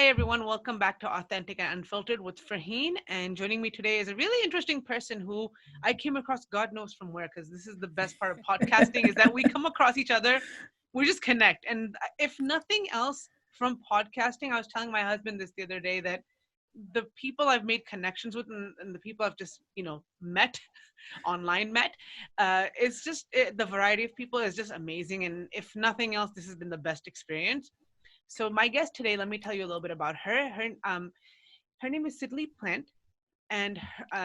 Hi, everyone. Welcome back to Authentic and Unfiltered with Farheen. And joining me today is a really interesting person who I came across, God knows from where, because this is the best part of podcasting is that we come across each other, we just connect. And if nothing else from podcasting, I was telling my husband this the other day that the people I've made connections with and the people I've just, met, online met, it's just the variety of people is just amazing. And if nothing else, this has been the best experience. So my guest today, let me tell you a little bit about her. Her name is Sydney Plant, and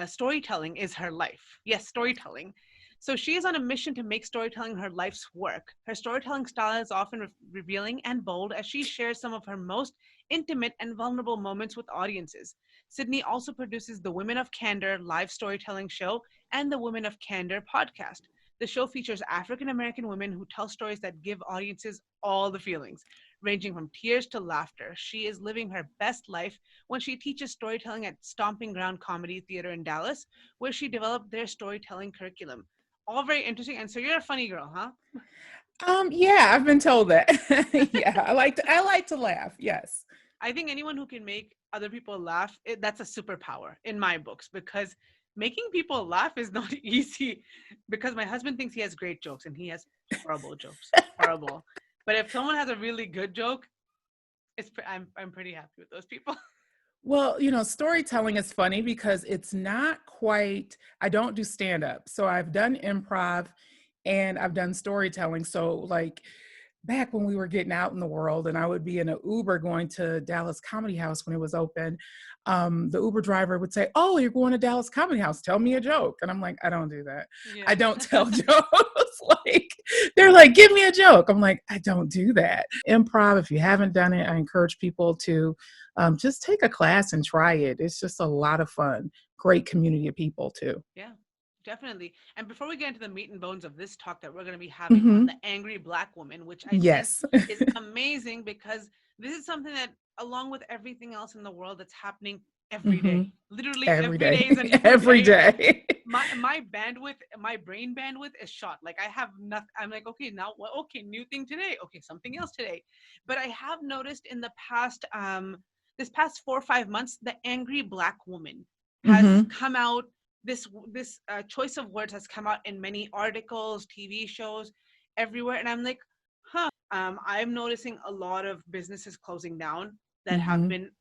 storytelling is her life. Yes, storytelling. So she is on a mission to make storytelling her life's work. Her storytelling style is often revealing and bold as she shares some of her most intimate and vulnerable moments with audiences. Sydney also produces the Women of Candor live storytelling show and the Women of Candor podcast. The show features African American women who tell stories that give audiences all the feelings, ranging from tears to laughter. She is living her best life when she teaches storytelling at Stomping Ground Comedy Theater in Dallas, where she developed their storytelling curriculum. All very interesting. And so you're a funny girl, huh? Yeah, I've been told that. Yeah, I like to laugh. Yes. I think anyone who can make other people laugh, that's a superpower in my books because making people laugh is not easy because my husband thinks he has great jokes and he has horrible jokes. Horrible. But if someone has a really good joke, I'm pretty happy with those people. Well, storytelling is funny because it's not quite, I don't do stand up. So I've done improv and I've done storytelling. So like back when we were getting out in the world and I would be in an Uber going to Dallas Comedy House when it was open, the Uber driver would say, "Oh, you're going to Dallas Comedy House. Tell me a joke." And I'm like, "I don't do that. I Yeah. don't tell jokes." Like, they're like, "Give me a joke." I'm like, "I don't do that." Improv, if you haven't done it, I encourage people to just take a class and try it. It's just a lot of fun. Great community of people too. Yeah, definitely. And before we get into the meat and bones of this talk that we're going to be having on Hmm. the angry Black woman, which I think Yes. is amazing because this is something that, along with everything else in the world that's happening every Hmm. day, literally Every every day is a day. new Every day. day. My bandwidth, my brain bandwidth is shot. Like I have nothing. I'm like, okay, now what? Okay, new thing today. Okay, something else today. But I have noticed in the past, this past 4 or 5 months, the angry Black woman has Hmm. come out. This choice of words has come out in many articles, TV shows, everywhere, and I'm like, huh. I'm noticing a lot of businesses closing down that have Hmm. been,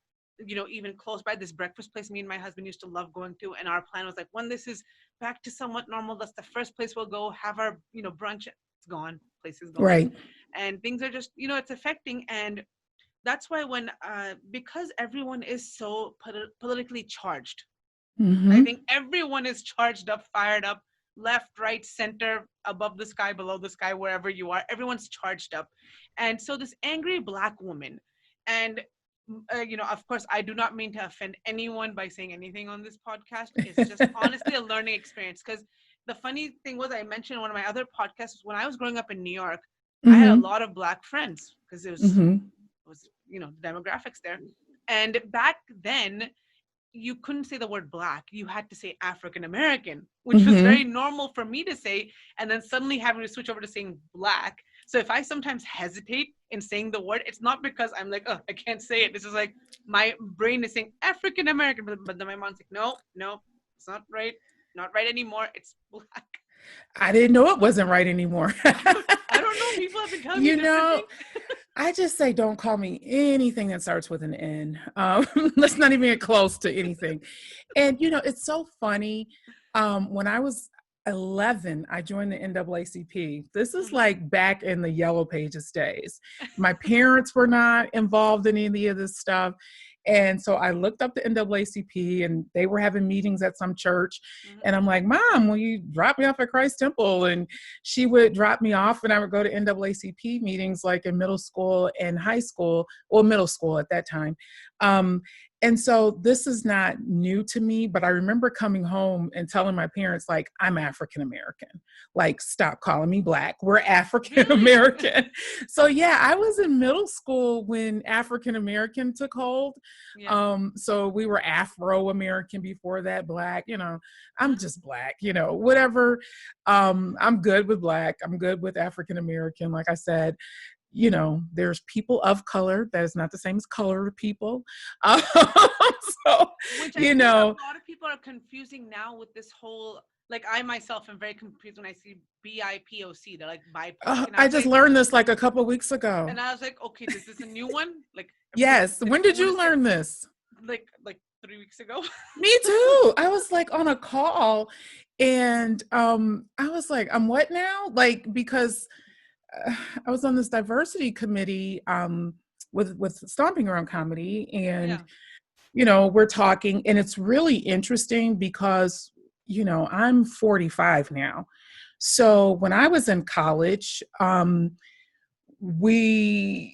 even close by. This breakfast place me and my husband used to love going to, and our plan was like, when this is back to somewhat normal, that's the first place we'll go have our, brunch. It's gone. Place is gone, Right. and things are just, it's affecting. And that's why when because everyone is so politically charged, I Hmm. think everyone is charged up, fired up, left, right, center, above the sky, below the sky, wherever you are. Everyone's charged up. And so this angry Black woman, and of course, I do not mean to offend anyone by saying anything on this podcast. It's just honestly a learning experience. Because the funny thing was, I mentioned in one of my other podcasts, when I was growing up in New York, I had a Hmm. lot of Black friends because Hmm. it was, demographics there. And back then, you couldn't say the word Black. You had to say African American, which was very Hmm. normal for me to say. And then suddenly having to switch over to saying Black. So if I sometimes hesitate in saying the word, it's not because I'm like, oh, I can't say it. This is like my brain is saying African American, but then my mom's like, no, no, it's not right. Not right anymore. It's Black. I didn't know it wasn't right anymore. I don't know. People have been telling me you different know, things. I just say don't call me anything that starts with an N. Let's not even get close to anything. And it's so funny. When I was 11, I joined the NAACP. This is Hmm. like back in the Yellow Pages days. My parents were not involved in any of this stuff. And so I looked up the NAACP and they were having meetings at some church. Hmm. And I'm like, "Mom, will you drop me off at Christ Temple?" And she would drop me off and I would go to NAACP meetings like in middle school and high school, or middle school at that time. Um, and so this is not new to me, but I remember coming home and telling my parents, like, "I'm African American. Like, stop calling me Black. We're African Really? American." So yeah, I was in middle school when African American took hold. Yeah. So we were Afro American before that, Black, I'm Uh-huh. just Black, whatever. I'm good with Black. I'm good with African American, like I said. there's people of color. That is not the same as colored people. So, Which I you think a know, lot of people are confusing now with this whole, like, I myself am very confused when I see BIPOC. They're like BIPOC. And I I was just like, learned this like a couple of weeks ago. okay, is this a new one? Like, everybody's Yes. getting When did cool you with it. learn this? Like 3 weeks ago. Me too. I was like on a call and I was like, I'm what now? Like, because I was on this diversity committee with Stomping Around Comedy, and Yeah. we're talking, and it's really interesting because I'm 45 now. So when I was in college, we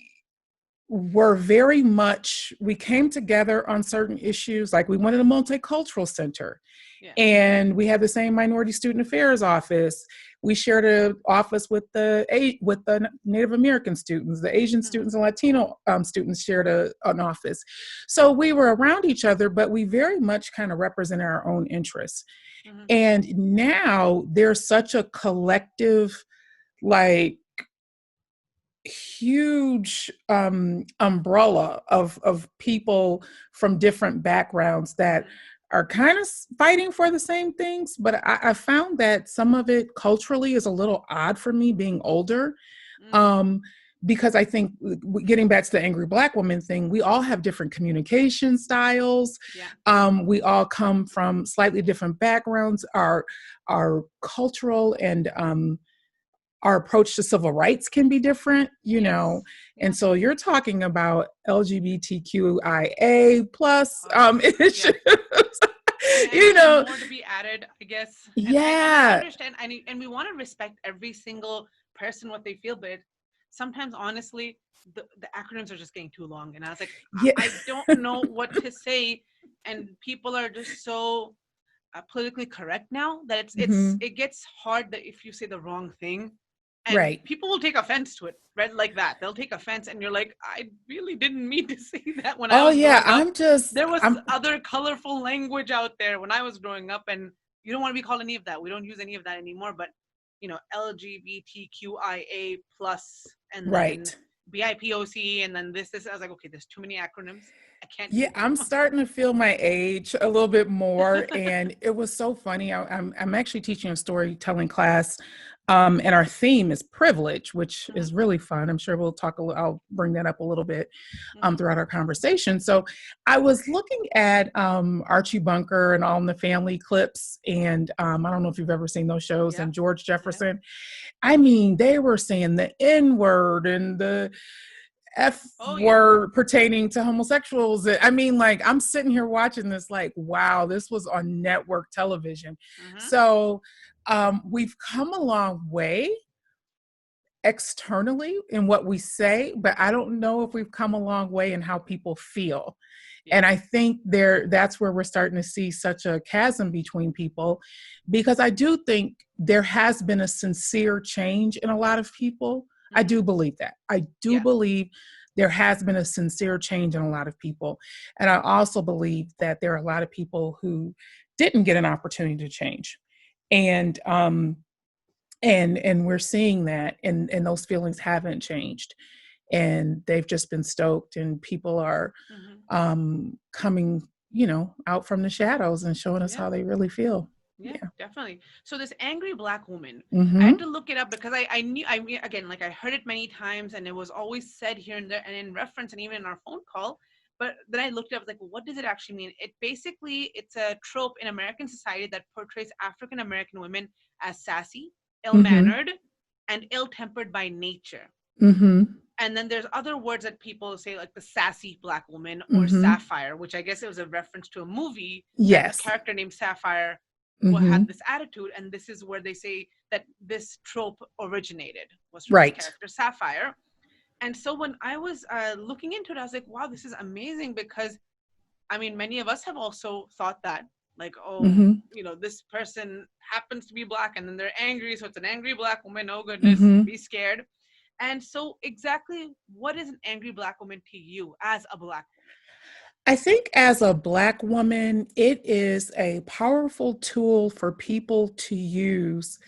were very much, we came together on certain issues. Like, we wanted a multicultural center, Yeah. and we had the same minority student affairs office. We shared an office with the Native American students. The Asian Mm-hmm. students and Latino students shared an office. So we were around each other, but we very much kind of represented our own interests. Mm-hmm. And now there's such a collective, like, huge umbrella of people from different backgrounds that Mm-hmm. are kind of fighting for the same things. But I found that some of it culturally is a little odd for me, being older, Mm. um, because I think, getting back to the angry Black woman thing, we all have different communication styles. Yeah. We all come from slightly different backgrounds. Our cultural and our approach to civil rights can be different, Yes. and Yeah. so you're talking about LGBTQIA plus Yeah. issues. And you there's know, more to be added, I guess. And I yeah, understand, and we want to respect every single person what they feel, but sometimes honestly, the acronyms are just getting too long. And I was like, yeah. I don't know what to say, and people are just so politically correct now that Mhm. it gets hard that if you say the wrong thing, and Right. people will take offense to it, right? Like that, they'll take offense, and you're like, I really didn't mean to say that. When I Oh was yeah, growing up, there was I'm other colorful language out there when I was growing up, and you don't want to be called any of that. We don't use any of that anymore. But LGBTQIA plus, and then right. BIPOC, and then this. I was like, okay, there's too many acronyms. I can't Yeah, use I'm them. starting to feel my age a little bit more, and it was so funny. I'm actually teaching a storytelling class, and our theme is privilege, which Hmm. is really fun. I'm sure we'll talk a little. I'll bring that up a little bit Hmm. throughout our conversation. So, I was looking at Archie Bunker and All in the Family clips, and I don't know if you've ever seen those shows. Yeah. And George Yeah. Jefferson. I mean, they were saying the N word and the F Oh yeah. word pertaining to homosexuals. I mean, like, I'm sitting here watching this, like, wow, this was on network television. Hmm. So we've come a long way externally in what we say, but I don't know if we've come a long way in how people feel. Yeah. And I think that's where we're starting to see such a chasm between people, because I do think there has been a sincere change in a lot of people. I Hmm. do believe that. I do Yeah. believe there has been a sincere change in a lot of people. And I also believe that there are a lot of people who didn't get an opportunity to change. And and we're seeing that, and those feelings haven't changed, and they've just been stoked, and people are Hmm. coming, out from the shadows and showing us Yeah. how they really feel. Yeah, Yeah. definitely. So this angry Black woman, I had Mm-hmm. to look it up because I knew, I mean, again, like I heard it many times, and it was always said here and there and in reference and even in our phone call. But then I looked it up, like, well, what does it actually mean? It's a trope in American society that portrays African American women as sassy, Mm-hmm. ill-mannered, and ill-tempered by nature. Mm-hmm. And then there's other words that people say, like the sassy Black woman or Mm-hmm. sapphire, which I guess it was a reference to a movie that the Yes. character named Sapphire Mm-hmm. had this attitude. And this is where they say that this trope originated, was from this Right. character Sapphire. And so when I was looking into it, I was like, wow, this is amazing, because I mean, many of us have also thought that, like, oh, Mm-hmm. this person happens to be Black, and then they're angry, so it's an angry Black woman. Oh goodness, Mm-hmm. be scared. And so, exactly, what is an angry Black woman to you as a Black woman? I think as a Black woman, it is a powerful tool for people to use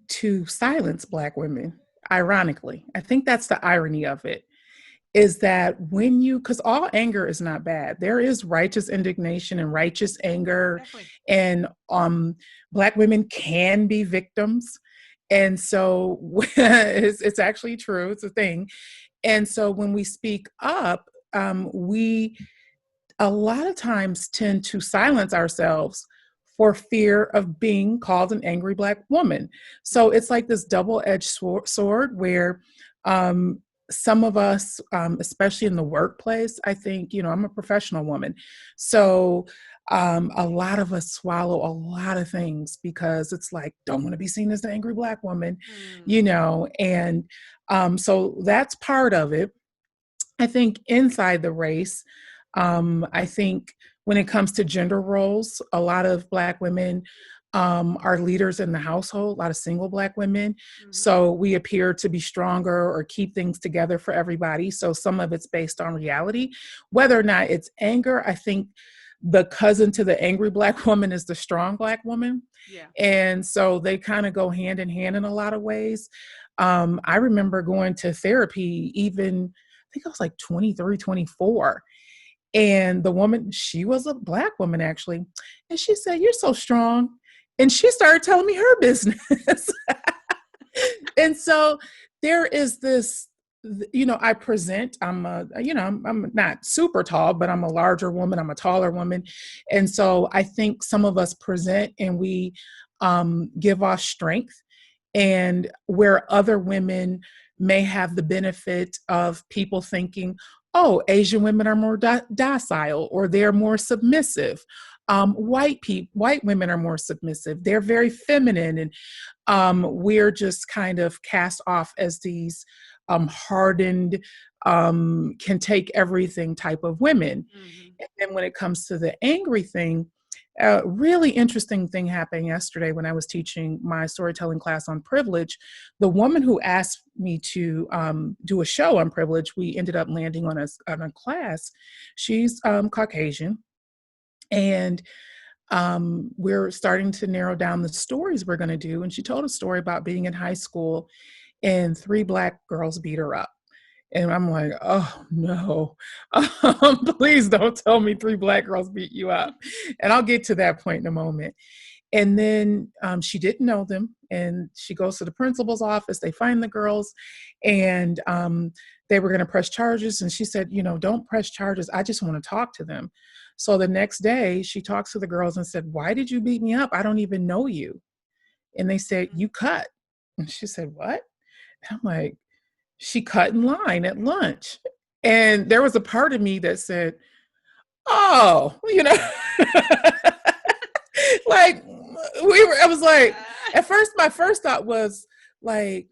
to silence Black women. ironically, I think that's the irony of it, is that when you, because all anger is not bad. There is righteous indignation and righteous anger, Definitely. and Black women can be victims. And so it's actually true. It's a thing. And so when we speak up, we a lot of times tend to silence ourselves for fear of being called an angry Black woman. So it's like this double-edged sword where some of us, especially in the workplace, I think, I'm a professional woman. So a lot of us swallow a lot of things because it's like, don't want to be seen as the angry Black woman, and so that's part of it. I think inside the race, I think when it comes to gender roles, a lot of Black women are leaders in the household, a lot of single Black women. So we appear to be stronger or keep things together for everybody. So some of it's based on reality. Whether or not it's anger, I think the cousin to the angry Black woman is the strong Black woman. Yeah. And so they kind of go hand in hand in a lot of ways. I remember going to therapy even, I think I was like 23, 24. And the woman, she was a Black woman actually. And she said, "You're so strong." And she started telling me her business. And so there is this, I present, I'm not super tall, but I'm a larger woman. I'm a taller woman. And so I think some of us present and we give off strength, and where other women may have the benefit of people thinking, oh, Asian women are more docile or they're more submissive. White women are more submissive. They're very feminine, and we're just kind of cast off as these hardened, can take everything type of women. And then when it comes to the angry thing, a really interesting thing happened yesterday when I was teaching my storytelling class on privilege. The woman who asked me to do a show on privilege, we ended up landing on a class. She's Caucasian. And we're starting to narrow down the stories we're going to do. And she told a story about being in high school and 3 Black girls beat her up. And I'm like, oh no, please don't tell me 3 Black girls beat you up. And I'll get to that point in a moment. And then she didn't know them. And she goes to the principal's office. They find the girls, and they were going to press charges. And she said, don't press charges. I just want to talk to them. So the next day she talks to the girls and said, "Why did you beat me up? I don't even know you." And they said, "You cut." And she said, "What?" And I'm like, "She cut in line at lunch." And there was a part of me that said, oh, like I was like, at first, my first thought was like,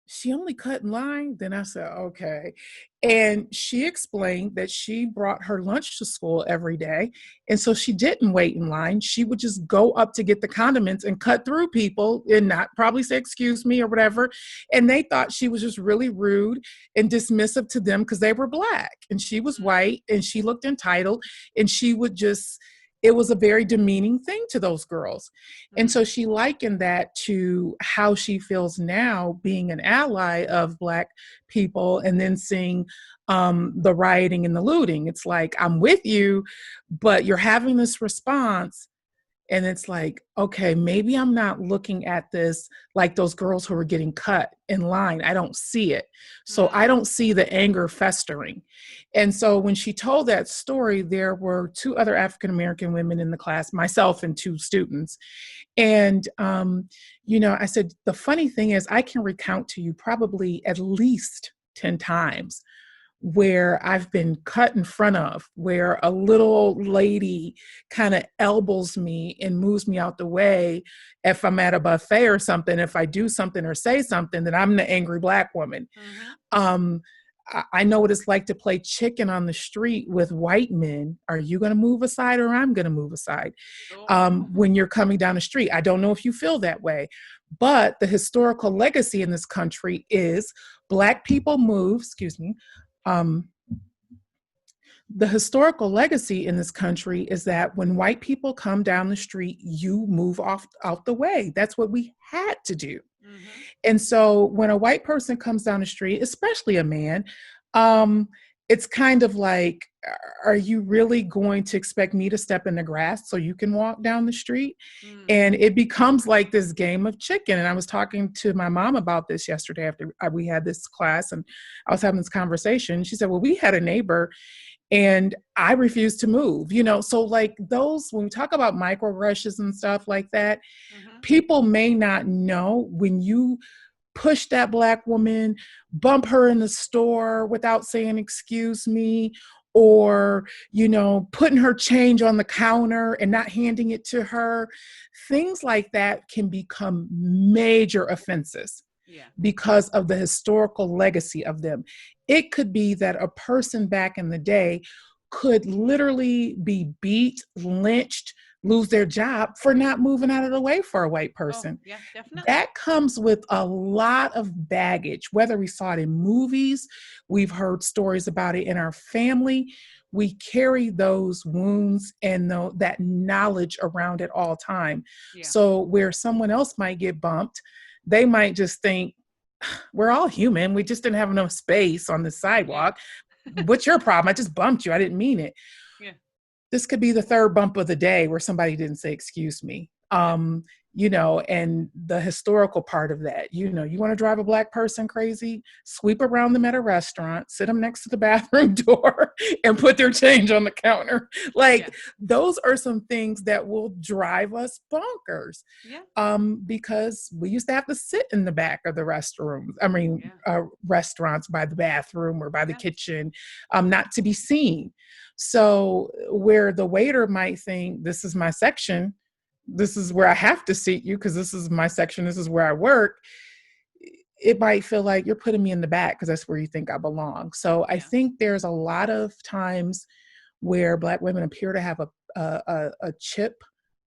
she only cut in line? Then I said, okay. And she explained that she brought her lunch to school every day. And so she didn't wait in line. She would just go up to get the condiments and cut through people and not probably say, "Excuse me," or whatever. And they thought she was just really rude and dismissive to them because they were Black and she was white and she looked entitled, and she would just, it was a very demeaning thing to those girls. And so she likened that to how she feels now being an ally of Black people and then seeing the rioting and the looting. It's like, I'm with you, but you're having this response. And it's like, okay, maybe I'm not looking at this like those girls who are getting cut in line. I don't see it. So I don't see the anger festering. And so when she told that story, there were 2 other African-American women in the class, myself and 2 students. And, I said, the funny thing is I can recount to you probably at least 10 times where I've been cut in front of, where a little old lady kind of elbows me and moves me out the way. If I'm at a buffet or something, if I do something or say something, then I'm the angry Black woman. I know what it's like to play chicken on the street with white men. Are you going to move aside or I'm going to move aside? When you're coming down the street, I don't know if you feel that way, but the historical legacy in this country is Black people move, the historical legacy in this country is that when white people come down the street, you move out the way. That's what we had to do. Mm-hmm. And so when a white person comes down the street, especially a man, um, it's kind of like, are you really going to expect me to step in the grass so you can walk down the street? Mm. And it becomes like this game of chicken. And I was talking to my mom about this yesterday after we had this class, and I was having this conversation. She said, well, we had a neighbor and I refused to move, So like those, when we talk about microaggressions and stuff like that, Mm-hmm. people may not know when you push that Black woman, bump her in the store without saying, excuse me, or, putting her change on the counter and not handing it to her. Things like that can become major offenses Yeah. because of the historical legacy of them. It could be that a person back in the day could literally be beat, lynched, lose their job for not moving out of the way for a white Oh, person. yeah, definitely. That comes with a lot of baggage, whether we saw it in movies, we've heard stories about it in our family. We carry those wounds and that knowledge around at all time. Yeah. So where someone else might get bumped, they might just think, we're all human. We just didn't have enough space on the Yeah. sidewalk. What's your problem? I just bumped you. I didn't mean it. Yeah. This could be the third bump of the day where somebody didn't say, excuse me. Yeah. And the historical part of that, you want to drive a Black person crazy, sweep around them at a restaurant, sit them next to the bathroom door and put their change on the counter. Yeah. Like those are some things that will drive us bonkers. Yeah. Because we used to have to sit in the back of the restrooms. Yeah. Restaurants by the bathroom or by the Yeah. kitchen, not to be seen. So where the waiter might think, this is my section, this is where I have to seat you because this is my section, this is where I work, it might feel like you're putting me in the back because that's where you think I belong. So I Yeah. think there's a lot of times where Black women appear to have a chip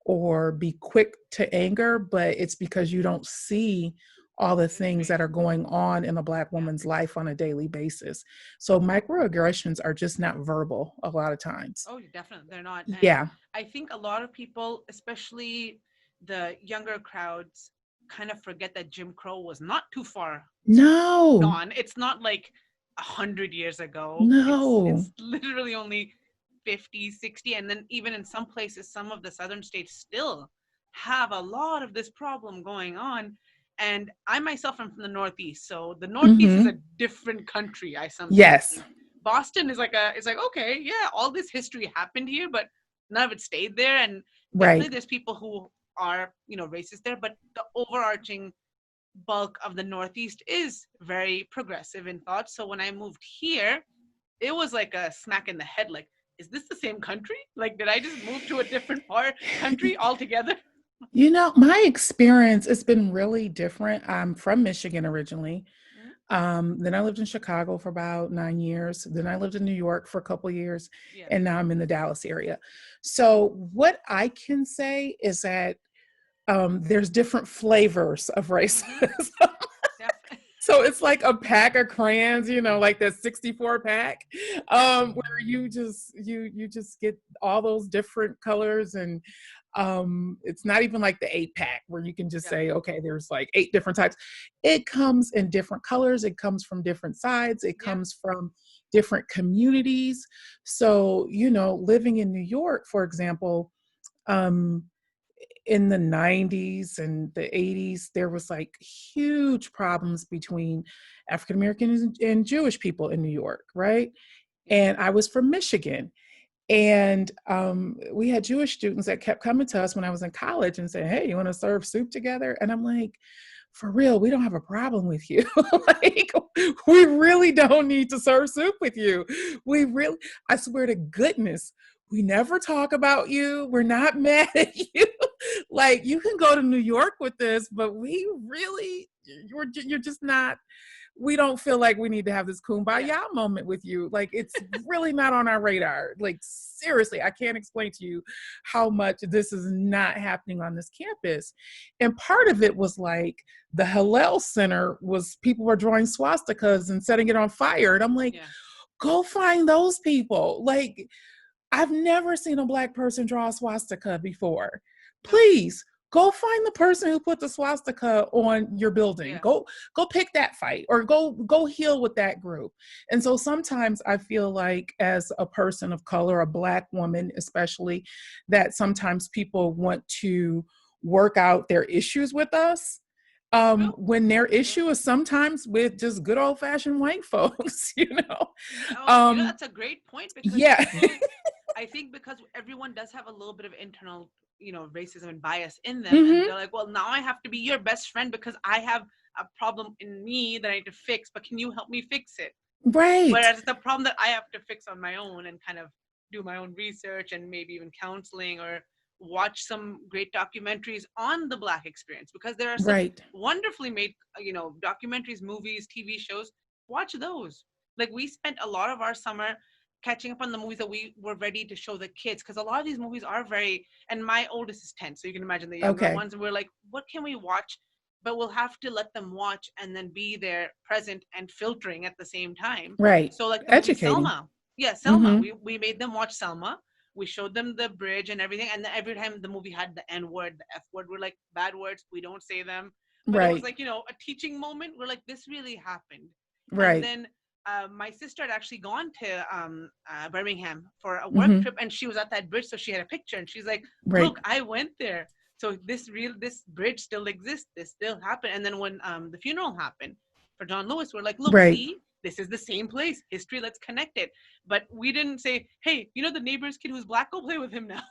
or be quick to anger, but it's because you don't see all the things that are going on in a Black Yeah. woman's life on a daily basis. So microaggressions are just not verbal a lot of times. Oh, definitely. They're not. And Yeah. I think a lot of people, especially the younger crowds, kind of forget that Jim Crow was not too far No, gone. It's not like 100 years ago. It's no. it's literally only 50, 60. And then even in some places, some of the southern states still have a lot of this problem going on. And I myself am from the Northeast. So the Northeast is Mm-hmm. a different country, I sometimes Yes. think. Boston is it's like, okay, yeah, all this history happened here, but none of it stayed there. And definitely Right. there's people who are, racist there, but the overarching bulk of the Northeast is very progressive in thought. So when I moved here, it was like a smack in the head. Like, is this the same country? Like, did I just move to a different country altogether? My experience has been really different. I'm from Michigan originally. Mhm. Then I lived in Chicago for about 9 years. Then I lived in New York for a couple of years, Yeah. and now I'm in the Dallas area. So what I can say is that there's different flavors of Mm-hmm. racism. Definitely. So it's like a pack of crayons, like that 64 pack, where you just get all those different colors, and it's not even like the 8 pack where you can just Yeah. say, okay, there's like 8 different types. It comes in different colors. It comes from different sides. It Yeah. comes from different communities. So, living in New York, for example, um, in the 90s and the 80s, there was like huge problems between African Americans and Jewish people in New York, right? Yeah. And I was from Michigan. And we had Jewish students that kept coming to us when I was in college and saying, hey, you want to serve soup together? And I'm like, for real, we don't have a problem with you. Like, we really don't need to serve soup with you. I swear to goodness, we never talk about you. We're not mad at you. Like, you can go to New York with this, but you're just not, we don't feel like we need to have this kumbaya Yeah. moment with you. Like, it's really not on our radar. Like, seriously, I can't explain to you how much this is not happening on this campus. And part of it was like the Hillel Center people were drawing swastikas and setting it on fire. And I'm like, Yeah. go find those people. Like, I've never seen a Black person draw a swastika before. No. Please go find the person who put the swastika on your building. Yeah. Go pick that fight, or go heal with that group. And so sometimes I feel like, as a person of color, a Black woman especially, that sometimes people want to work out their issues with us, True. when their True. issue is sometimes with just good old fashioned white folks, you know. Yeah, oh, Um, that's a great point, because yeah. people, I think, because everyone does have a little bit of internal, racism and bias in them, and Hmm. they're like, well, now I have to be your best friend because I have a problem in me that I need to fix, but can you help me fix it? Right. Whereas it's a problem that I have to fix on my own and kind of do my own research and maybe even counseling, or watch some great documentaries on the Black experience, because there are some Right. wonderfully made, documentaries, movies, TV shows. Watch those. Like, we spent a lot of our summer catching up on the movies that we were ready to show the kids, because a lot of these movies are very, and my oldest is 10, so you can imagine the younger Okay. ones, and we're like, what can we watch? But we'll have to let them watch and then be there present and filtering at the same time. Right. So like the movie Educating. Selma. Yeah, Selma. Hmm. We made them watch Selma. We showed them the bridge and everything. And then every time the movie had the N word, the F word, we're like, bad words, we don't say them. But it was Right. like, a teaching moment. We're like, this really happened. And Right. then my sister had actually gone to Birmingham for a work Hmm. trip, and she was at that bridge, so she had a picture, and she's like, Right. look, I went there. So this bridge still exists. This still happened. And then when the funeral happened for John Lewis, we're like, look, Right. see, this is the same place. History, let's connect it. But we didn't say, hey, the neighbor's kid who's Black, go play with him now.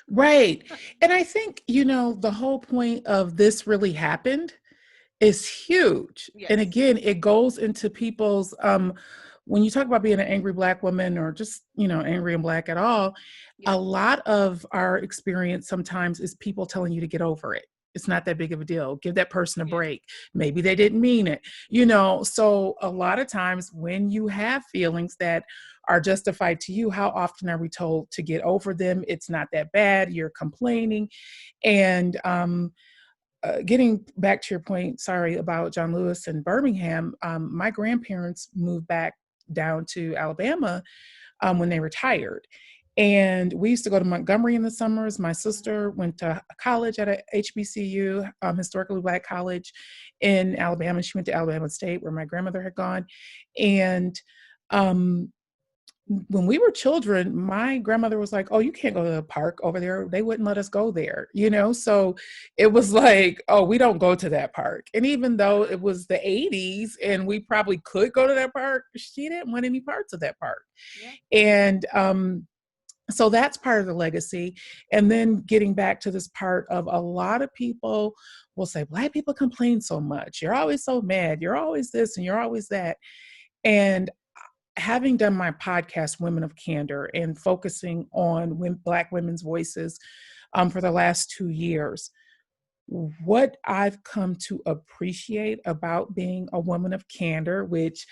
Right. And I think, the whole point of this really happened is huge. And Yes. again, it goes into people's, when you talk about being an angry Black woman, or just, angry and Black at all, Yeah. a lot of our experience sometimes is people telling you to get over it. It's not that big of a deal. Give that person a Yeah. break. Maybe they didn't mean it, So a lot of times when you have feelings that are justified to you, how often are we told to get over them? It's not that bad. You're complaining. And getting back to your point, sorry, about John Lewis and Birmingham, my grandparents moved back down to Alabama when they retired. And we used to go to Montgomery in the summers. My sister went to college at a HBCU, historically Black college in Alabama. She went to Alabama State, where my grandmother had gone. And um, when we were children, my grandmother was like, oh, you can't go to the park over there. They wouldn't let us go there, So it was like, oh, we don't go to that park. And even though it was the 80s and we probably could go to that park, she didn't want any parts of that park. Yeah. And so that's part of the legacy. And then getting back to this part of, a lot of people will say, Black people complain so much. You're always so mad. You're always this and you're always that. And having done my podcast, Women of Candor, and focusing on Black women's voices for the last 2 years, what I've come to appreciate about being a woman of candor, which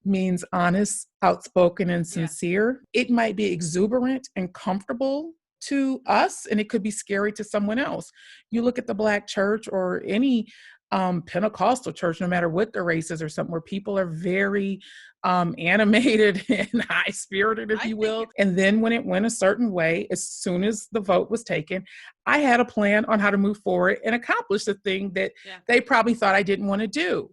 means honest, outspoken, and Yeah. sincere, it might be exuberant and comfortable to us, and it could be scary to someone else. You look at the Black church, or any Pentecostal church, no matter what the race is, or something, where people are very animated and high spirited, if I you think will. it's And then when it went a certain way, as soon as the vote was taken, I had a plan on how to move forward and accomplish the thing that yeah. they probably thought I didn't want to do.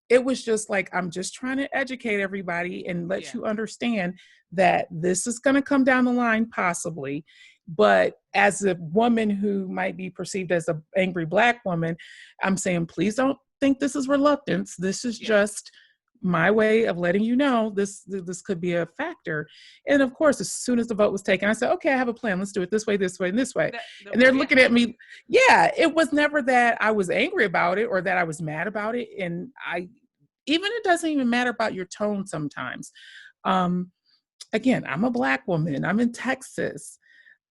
It was just like, I'm just trying to educate everybody and let Yeah. you understand that this is going to come down the line, possibly. But as a woman who might be perceived as an angry Black woman, I'm saying, please don't think this is reluctance. This is Yeah. just my way of letting you know this could be a factor. And of course, as soon as the vote was taken, I said, okay, I have a plan. Let's do it this way, and this way. And they're Yeah. looking at me. Yeah, it was never that I was angry about it or that I was mad about it. And it doesn't even matter about your tone sometimes. Again, I'm a Black woman. I'm in Texas.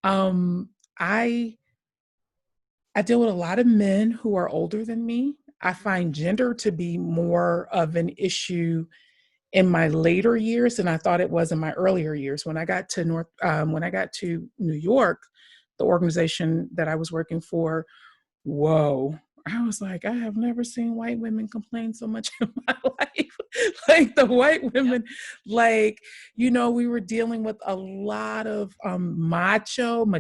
I deal with a lot of men who are older than me. I find gender to be more of an issue in my later years than I thought it was in my earlier years. When I got to New York, the organization that I was working for, whoa. I was like, I have never seen white women complain so much in my life. Like the white women, we were dealing with a lot of machismo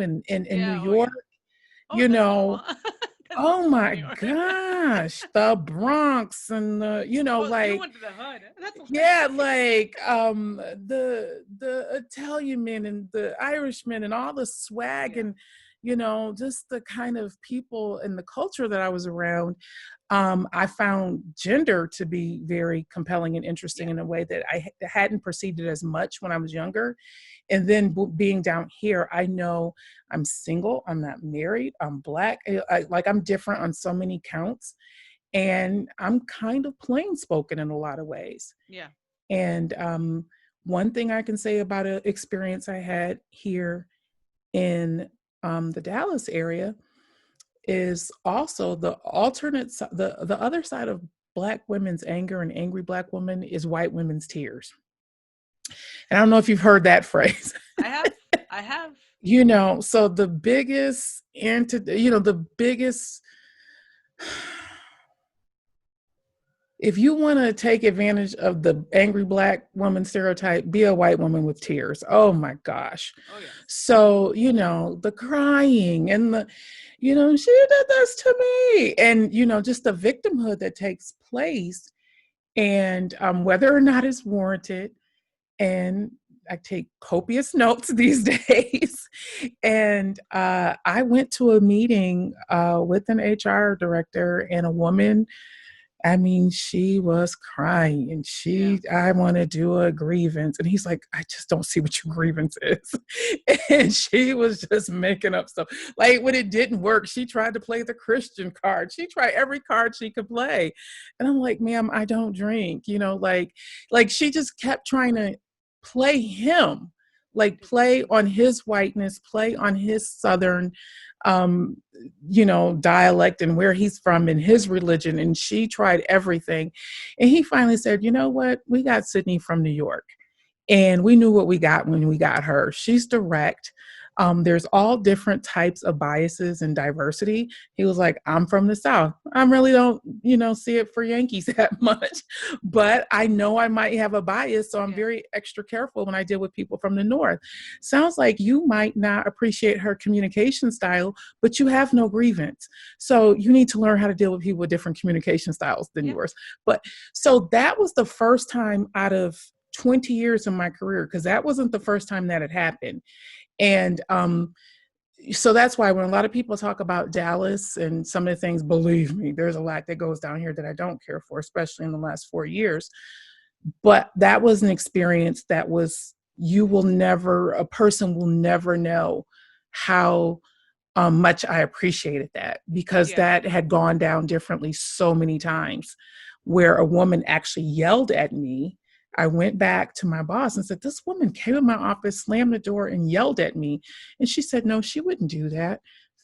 in New Yeah. Oh York. yeah. Oh, you that's normal. know. That's Oh normal in my New York. gosh, the Bronx and the, Oh, you like, went to the hood. That's yeah, hilarious. like the Italian men and the Irishmen and all the swag Yeah. and just the kind of people and the culture that I was around. I found gender to be very compelling and interesting Yeah. in a way that I hadn't perceived it as much when I was younger. And then being down here, I know I'm single, I'm not married, I'm Black, like I'm different on so many counts, and I'm kind of plain spoken in a lot of ways. Yeah. And one thing I can say about an experience I had here in the Dallas area is also the alternate, the other side of Black women's anger and angry Black women is white women's tears. And I don't know if you've heard that phrase. I have. I have. So the biggest, the biggest, if you want to take advantage of the angry Black woman stereotype, be a white woman with tears. Oh my gosh. Oh, yes. So, the crying and she did this to me. And, just the victimhood that takes place and whether or not it's warranted. And I take copious notes these days. And I went to a meeting with an HR director and a woman. I mean, she was crying and Yeah. I want to do a grievance. And he's like, I just don't see what your grievance is. And she was just making up stuff. Like when it didn't work, she tried to play the Christian card. She tried every card she could play. And I'm like, ma'am, I don't drink, like she just kept trying to play him, like play on his whiteness, play on his Southern um dialect and where he's from and his religion. And she tried everything. And he finally said, you know what? We got Sydney from New York. And we knew what we got when we got her. She's direct. There's all different types of biases and diversity. He was like, I'm from the South. I really don't, see it for Yankees that much, but I know I might have a bias. So I'm Yeah. very extra careful when I deal with people from the North. Sounds like you might not appreciate her communication style, but you have no grievance. So you need to learn how to deal with people with different communication styles than Yeah. yours. But so that was the first time out of 20 years in my career, because that wasn't the first time that had happened. And so that's why when a lot of people talk about Dallas and some of the things, believe me, there's a lot that goes down here that I don't care for, especially in the last 4 years. But that was an experience that was, a person will never know how much I appreciated that, because Yeah. that had gone down differently so many times, where a woman actually yelled at me. I went back to my boss and said, this woman came in my office, slammed the door and yelled at me. And she said, no, she wouldn't do that.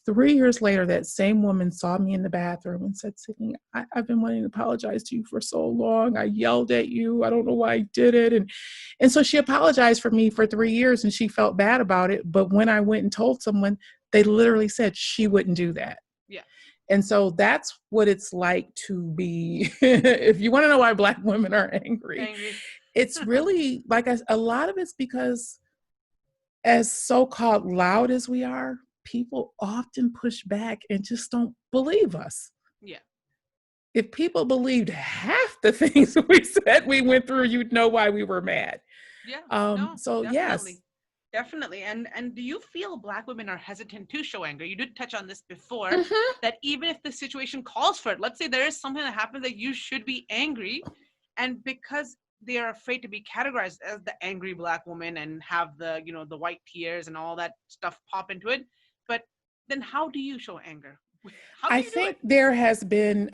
3 years later, that same woman saw me in the bathroom and said, Sydney, I've been wanting to apologize to you for so long. I yelled at you. I don't know why I did it. And so she apologized for me for 3 years and she felt bad about it. But when I went and told someone, they literally said she wouldn't do that. Yeah. And so that's what it's like to be, if you want to know why Black women are angry, Angry. it's really like a lot of it's because, as so-called loud as we are, people often push back and just don't believe us. Yeah. If people believed half the things we said we went through, you'd know why we were mad. Yeah. No, So yes. definitely. Definitely. And do you feel Black women are hesitant to show anger? You did touch on this before, Mhm. that even if the situation calls for it, let's say there is something that happens that you should be angry, and because they are afraid to be categorized as the angry Black woman and have the, the white tears and all that stuff pop into it. But then how do you show anger? How do I you do it? think there has been,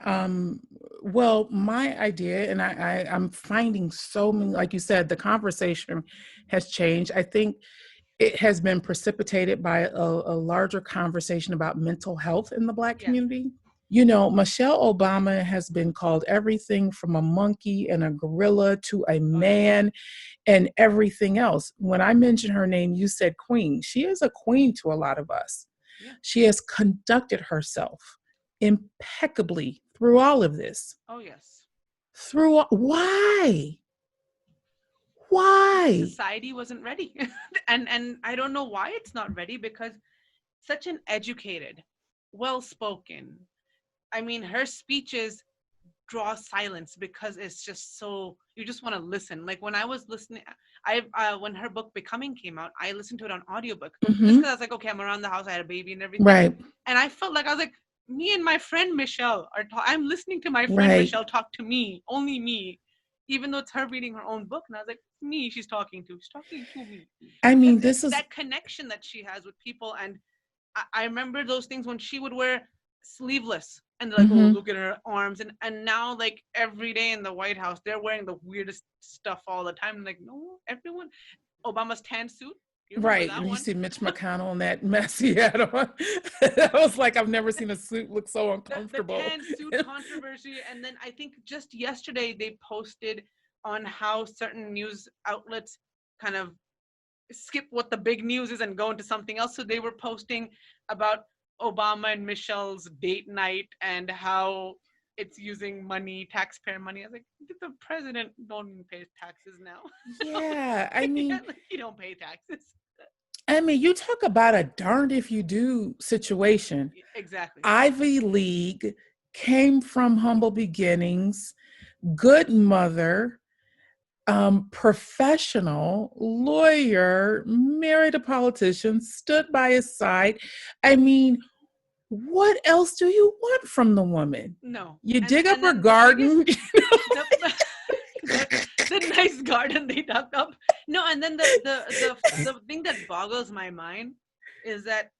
well, my idea, and I'm finding so many, like you said, the conversation has changed. I think it has been precipitated by a larger conversation about mental health in the Black Yeah. community. Michelle Obama has been called everything from a monkey and a gorilla to a Oh, yeah. man and everything else. When I mentioned her name, you said queen. She is a queen to a lot of us. Yeah. She has conducted herself impeccably through all of this. Oh, yes. Why? Because Why? society wasn't ready. And I don't know why it's not ready, because such an educated, well spoken. I mean, her speeches draw silence because it's just so, you just want to listen. Like when I was listening, I when her book Becoming came out, I listened to it on audiobook just because I was like, okay, I'm around the house, I had a baby and everything, Right. and I felt like I was like, me and my friend Michelle are I'm listening to my friend Right. Michelle talk to me, only me, even though it's her reading her own book, and I was like, me she's talking to, she's talking to me, I because mean, this is that connection that she has with people. And I remember those things when she would wear sleeveless and they're like, oh, mhm. look at her arms. And now, like, every day in the White House, they're wearing the weirdest stuff all the time. I'm like, no, everyone. Obama's tan suit. You remember Right. that You one? see Mitch McConnell in that mess he had on. I was like, I've never seen a suit look so The uncomfortable. tan suit controversy. And then I think just yesterday they posted on how certain news outlets kind of skip what the big news is and go into something else. So they were posting about Obama and Michelle's date night and how it's using money, taxpayer money. I was like, the president don't even pay taxes now. Yeah. I Yeah, mean, like, you don't pay taxes. you talk about a darned if you do situation. Exactly. Ivy League, came from humble beginnings, good mother, professional, lawyer, married a politician, stood by his side. I mean, what else do you want from the woman? No. You And dig up and her then the biggest garden. the the, the nice garden they dug up. No, and then the thing that boggles my mind is that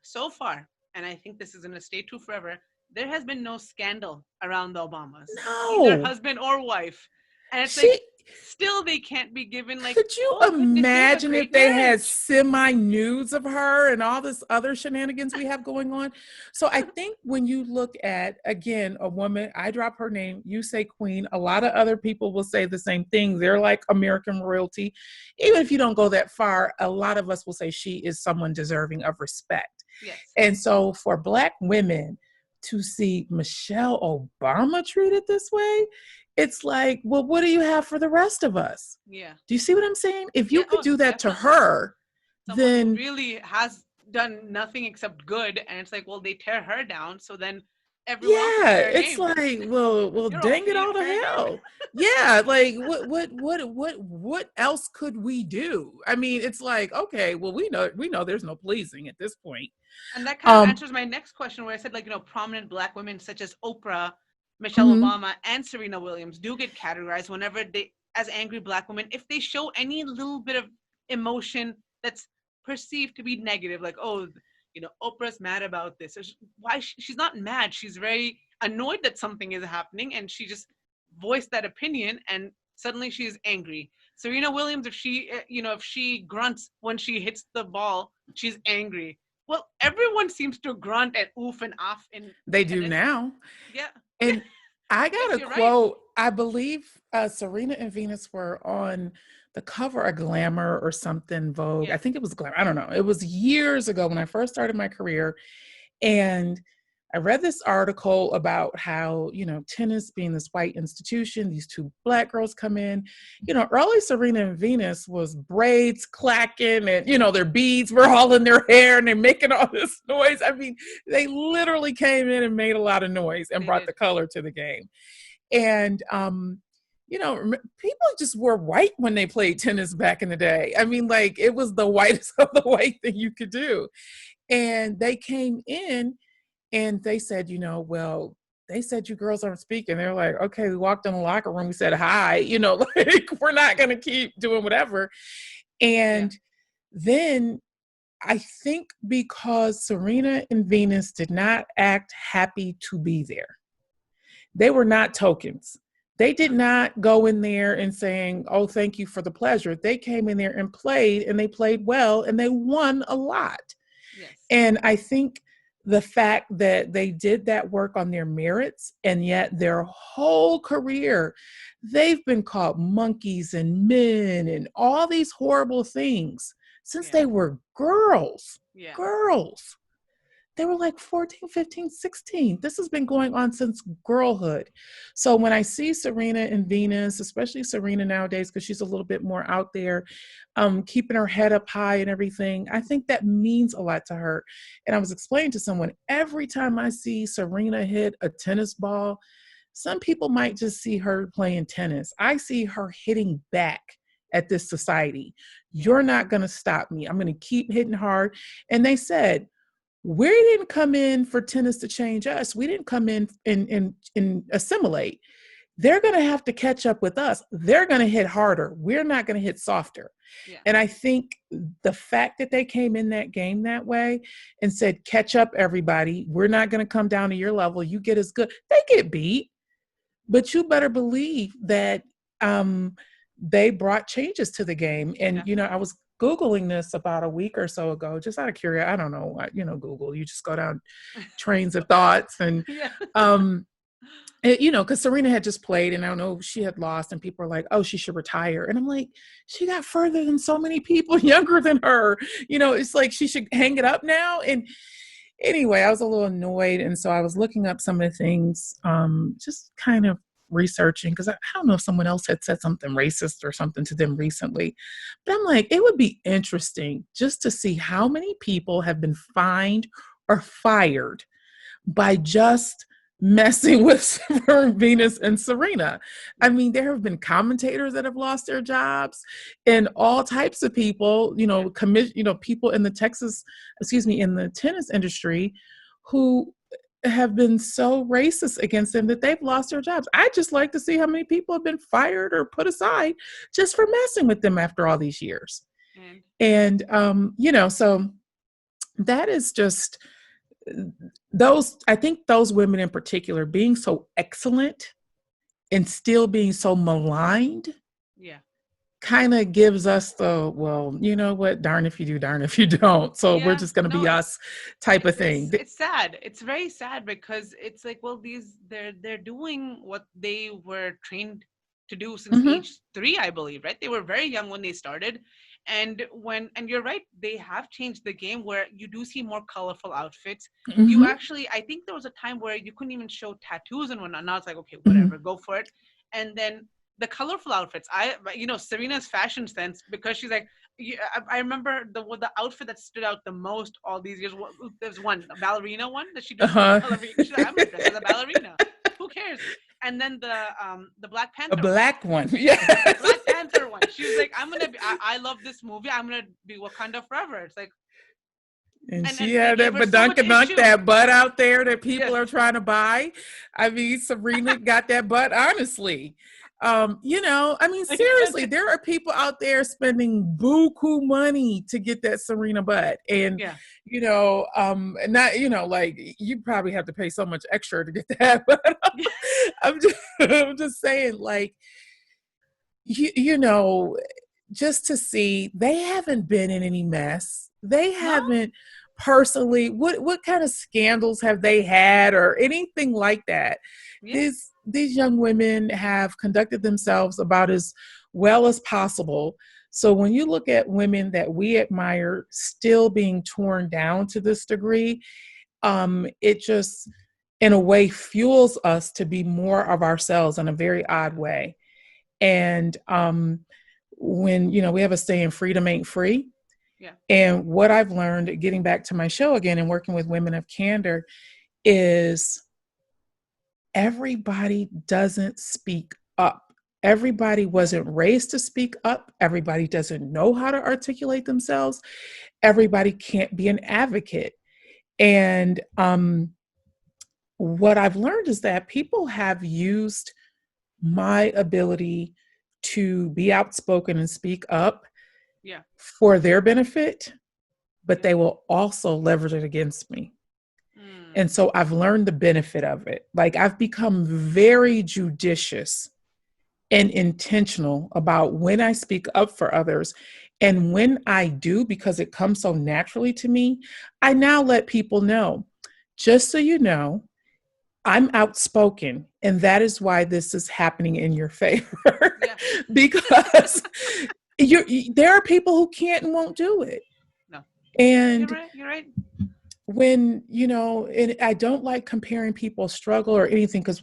so far, and I think this is going to stay true forever, there has been no scandal around the Obamas, either No. husband or wife. And it's like, She still they can't be given like, Could you oh goodness, they have a imagine if great they had marriage. semi nudes of her and all this other shenanigans we have going on? So I think when you look at, again, a woman, I drop her name, you say queen, a lot of other people will say the same thing. They're like American royalty. Even if you don't go that far, a lot of us will say she is someone deserving of respect. Yes. And so for Black women to see Michelle Obama treated this way, it's like, well, what do you have for the rest of us? Yeah. Do you see what I'm saying? If you Yeah. could Oh, do that to definitely. her, Someone who then really has done nothing except good, and it's like, well, they tear her down, so then everyone else is yeah, fair it's game. like, well, You're all dang it all to fair game. hell. Yeah, like what else could we do? I mean, it's like, okay, well, we know there's no pleasing at this point. And that kind of Um, answers my next question, where I said, like, prominent Black women such as Oprah, Michelle mhm. Obama, and Serena Williams do get categorized whenever they, as angry Black women, if they show any little bit of emotion that's perceived to be negative, like, oh, Oprah's mad about this. Why she's not mad? She's very annoyed that something is happening, and she just voiced that opinion, and suddenly she's angry. Serena Williams, if she grunts when she hits the ball, she's angry. Well, everyone seems to grunt and oof and off in They do tennis. now. Yeah. And I got Yes, a you're right. quote. I believe Serena and Venus were on the cover of Glamour or something, Vogue. I Yeah. think it was Glamour. I don't know. It was years ago when I first started my career. And I read this article about how, tennis being this white institution, these two Black girls come in. Early Serena and Venus was braids clacking and, their beads were all in their hair and they're making all this noise. I mean, they literally came in and made a lot of noise and They brought did. the color to the game. And, people just wore white when they played tennis back in the day. I mean, like, it was the whitest of the white thing you could do. And they came in and they said, well, they said you girls aren't speaking. They're like, okay, we walked in the locker room, we said hi, like, we're not going to keep doing whatever. Yeah. And then I think because Serena and Venus did not act happy to be there, they were not tokens. They did No. not go in there and saying, oh, thank you for the pleasure. They came in there and they played well and they won a lot. Yes. And I think the fact that they did that work on their merits and yet their whole career, they've been called monkeys and men and all these horrible things since Yeah. they were girls. Yeah. Girls. They were like 14, 15, 16. This has been going on since girlhood. So when I see Serena and Venus, especially Serena nowadays, because she's a little bit more out there, keeping her head up high and everything, I think that means a lot to her. And I was explaining to someone, every time I see Serena hit a tennis ball, some people might just see her playing tennis. I see her hitting back at this society. You're not going to stop me. I'm going to keep hitting hard. And they said, we didn't come in for tennis to change us. We didn't come in and assimilate. They're going to have to catch up with us. They're going to hit harder. We're not going to hit softer. Yeah. And I think the fact that they came in that game that way and said, catch up, everybody. We're not going to come down to your level. You get as good. They get beat, but you better believe that they brought changes to the game. And, you know, I was Googling this about a week or so ago, just out of curiosity. I don't know, Google, you just go down trains of thoughts. And, you know, because Serena had just played and I don't know, she had lost and people are like, oh, she should retire. And I'm like, she got further than so many people younger than her. You know, it's like she should hang it up now. And anyway, I was a little annoyed. And so I was looking up some of the things, just kind of researching, because I don't know if someone else had said something racist or something to them recently, but I'm like, it would be interesting just to see how many people have been fined or fired by just messing with Venus and Serena. I mean, there have been commentators that have lost their jobs and all types of people, you know, people in the tennis industry who have been so racist against them that they've lost their jobs. I just like to see how many people have been fired or put aside just for messing with them after all these years. And, you know, so that is just I think those women in particular being so excellent and still being so maligned. Kind of gives us the, well, you know what, darn if you do, darn if you don't. So we're just going to be us type of thing. It's sad. It's very sad because it's like, well, they're doing what they were trained to do since age 3, I believe, right? They were very young when they started. And you're right, they have changed the game where you do see more colorful outfits. You actually, I think there was a time where you couldn't even show tattoos and whatnot. Now it's like, okay, whatever, go for it. And then the colorful outfits, Serena's fashion sense, because she's like, I remember the outfit that stood out the most all these years. There's a ballerina one that she did. Ballerina. She's like, I'm gonna dress as a ballerina. Who cares? And then the Black Panther. A black one. Yeah. The Black Panther one. She was like, I love this movie. I'm gonna be Wakanda forever. It's like. And she had that badunk that butt out there that people are trying to buy. I mean, Serena got that butt, honestly. You know, I mean, seriously, there are people out there spending buku money to get that Serena butt. And, you know, not, you know, like you probably have to pay so much extra to get that. But I'm just saying, like, you know, just to see, they haven't been in any mess. They haven't personally, what kind of scandals have they had or anything like that? These young women have conducted themselves about as well as possible. So when you look at women that we admire still being torn down to this degree, it just, in a way, fuels us to be more of ourselves in a very odd way. And when, you know, we have a saying, freedom ain't free. And what I've learned, getting back to my show again and working with women of Candor, is everybody doesn't speak up. Everybody wasn't raised to speak up. Everybody doesn't know how to articulate themselves. Everybody can't be an advocate. And what I've learned is that people have used my ability to be outspoken and speak up for their benefit, but they will also leverage it against me. And so I've learned the benefit of it. Like, I've become very judicious and intentional about when I speak up for others. And when I do, because it comes so naturally to me, I now let people know, just so you know, I'm outspoken, and that is why this is happening in your favor. Because there are people who can't and won't do it. No. And you're right. when, and I don't like comparing people's struggle or anything, because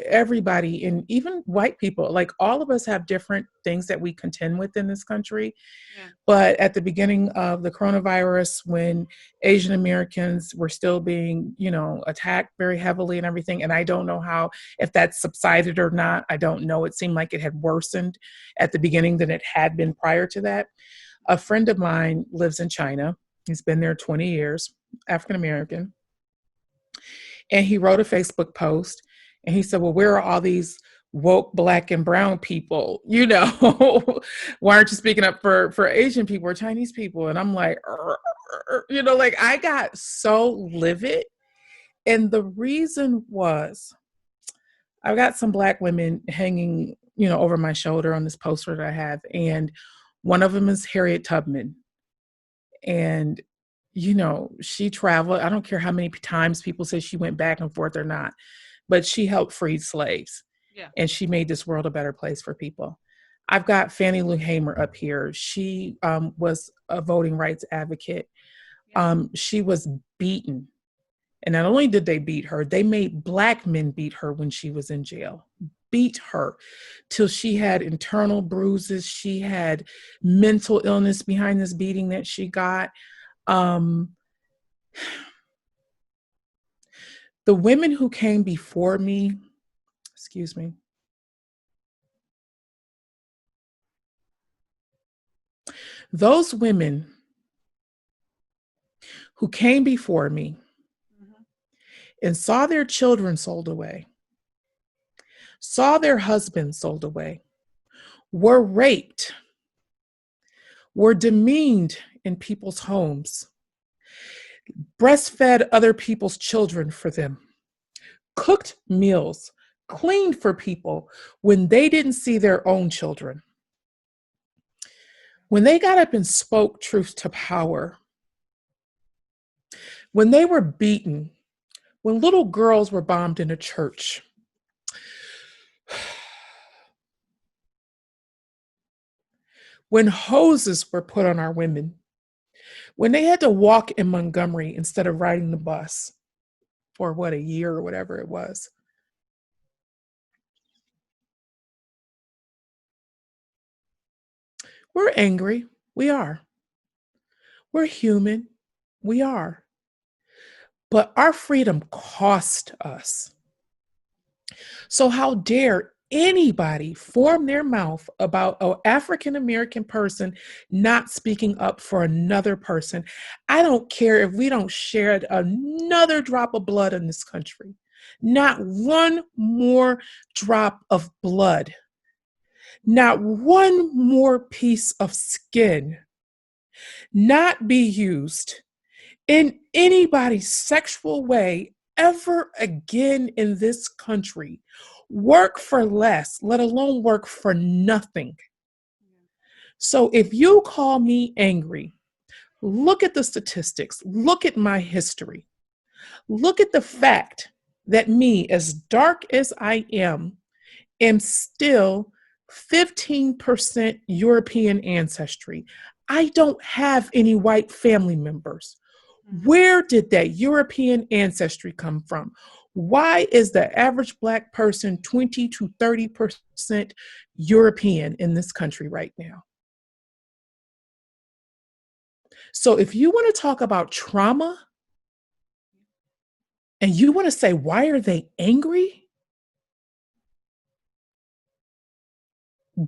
everybody, and even white people, like all of us have different things that we contend with in this country. Yeah. But at the beginning of the coronavirus, when Asian Americans were still being, attacked very heavily and everything, and I don't know if that subsided or not. I don't know. It seemed like it had worsened at the beginning than it had been prior to that. A friend of mine lives in China. He's been there 20 years, African American. And he wrote a Facebook post and he said, well, where are all these woke Black and brown people? Why aren't you speaking up for Asian people or Chinese people? And I'm like, like I got so livid. And the reason was I've got some Black women hanging, over my shoulder on this poster that I have. And one of them is Harriet Tubman. And, she traveled. I don't care how many times people say she went back and forth or not, but she helped free slaves. Yeah. And she made this world a better place for people. I've got Fannie Lou Hamer up here. She was a voting rights advocate. Yeah. She was beaten. And not only did they beat her, they made Black men beat her when she was in jail. Beat her till she had internal bruises. She had mental illness behind this beating that she got. The women who came before me, excuse me, those women who came before me and saw their children sold away, saw their husbands sold away, were raped, were demeaned in people's homes, breastfed other people's children for them, cooked meals, cleaned for people when they didn't see their own children. When they got up and spoke truth to power, when they were beaten, when little girls were bombed in a church, when hoses were put on our women, when they had to walk in Montgomery instead of riding the bus for a year or whatever it was. We're angry. We are. We're human. We are. But our freedom cost us. So how dare anybody form their mouth about an African American person not speaking up for another person? I don't care if we don't share another drop of blood in this country. Not one more drop of blood. Not one more piece of skin. Not be used in anybody's sexual way ever again in this country. Work for less, let alone work for nothing. So if you call me angry, look at the statistics, look at my history, look at the fact that me, as dark as I am still 15% European ancestry. I don't have any white family members. Where did that European ancestry come from? Why is the average Black person 20 to 30% European in this country right now? So if you want to talk about trauma and you want to say, why are they angry?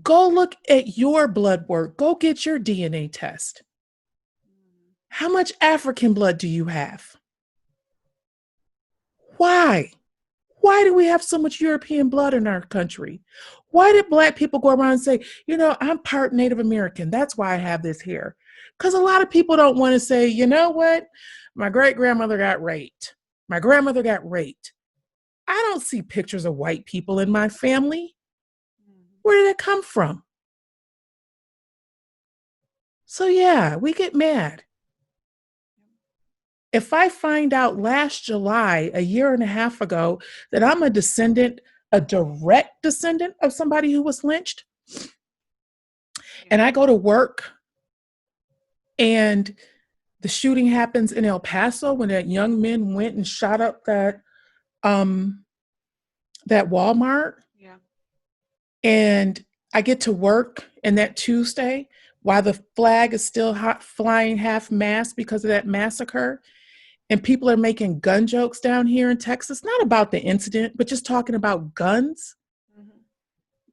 Go look at your blood work. Go get your DNA test. How much African blood do you have? Why? Why do we have so much European blood in our country? Why did Black people go around and say, I'm part Native American. That's why I have this hair. Because a lot of people don't want to say, you know what? My great-grandmother got raped. My grandmother got raped. I don't see pictures of white people in my family. Where did it come from? So yeah, we get mad. If I find out last July, a year and a half ago, that I'm a direct descendant of somebody who was lynched, and I go to work and the shooting happens in El Paso when that young man went and shot up um that Walmart. Yeah. And I get to work and that Tuesday while the flag is still flying half mast because of that massacre. And people are making gun jokes down here in Texas, not about the incident, but just talking about guns. Mm-hmm.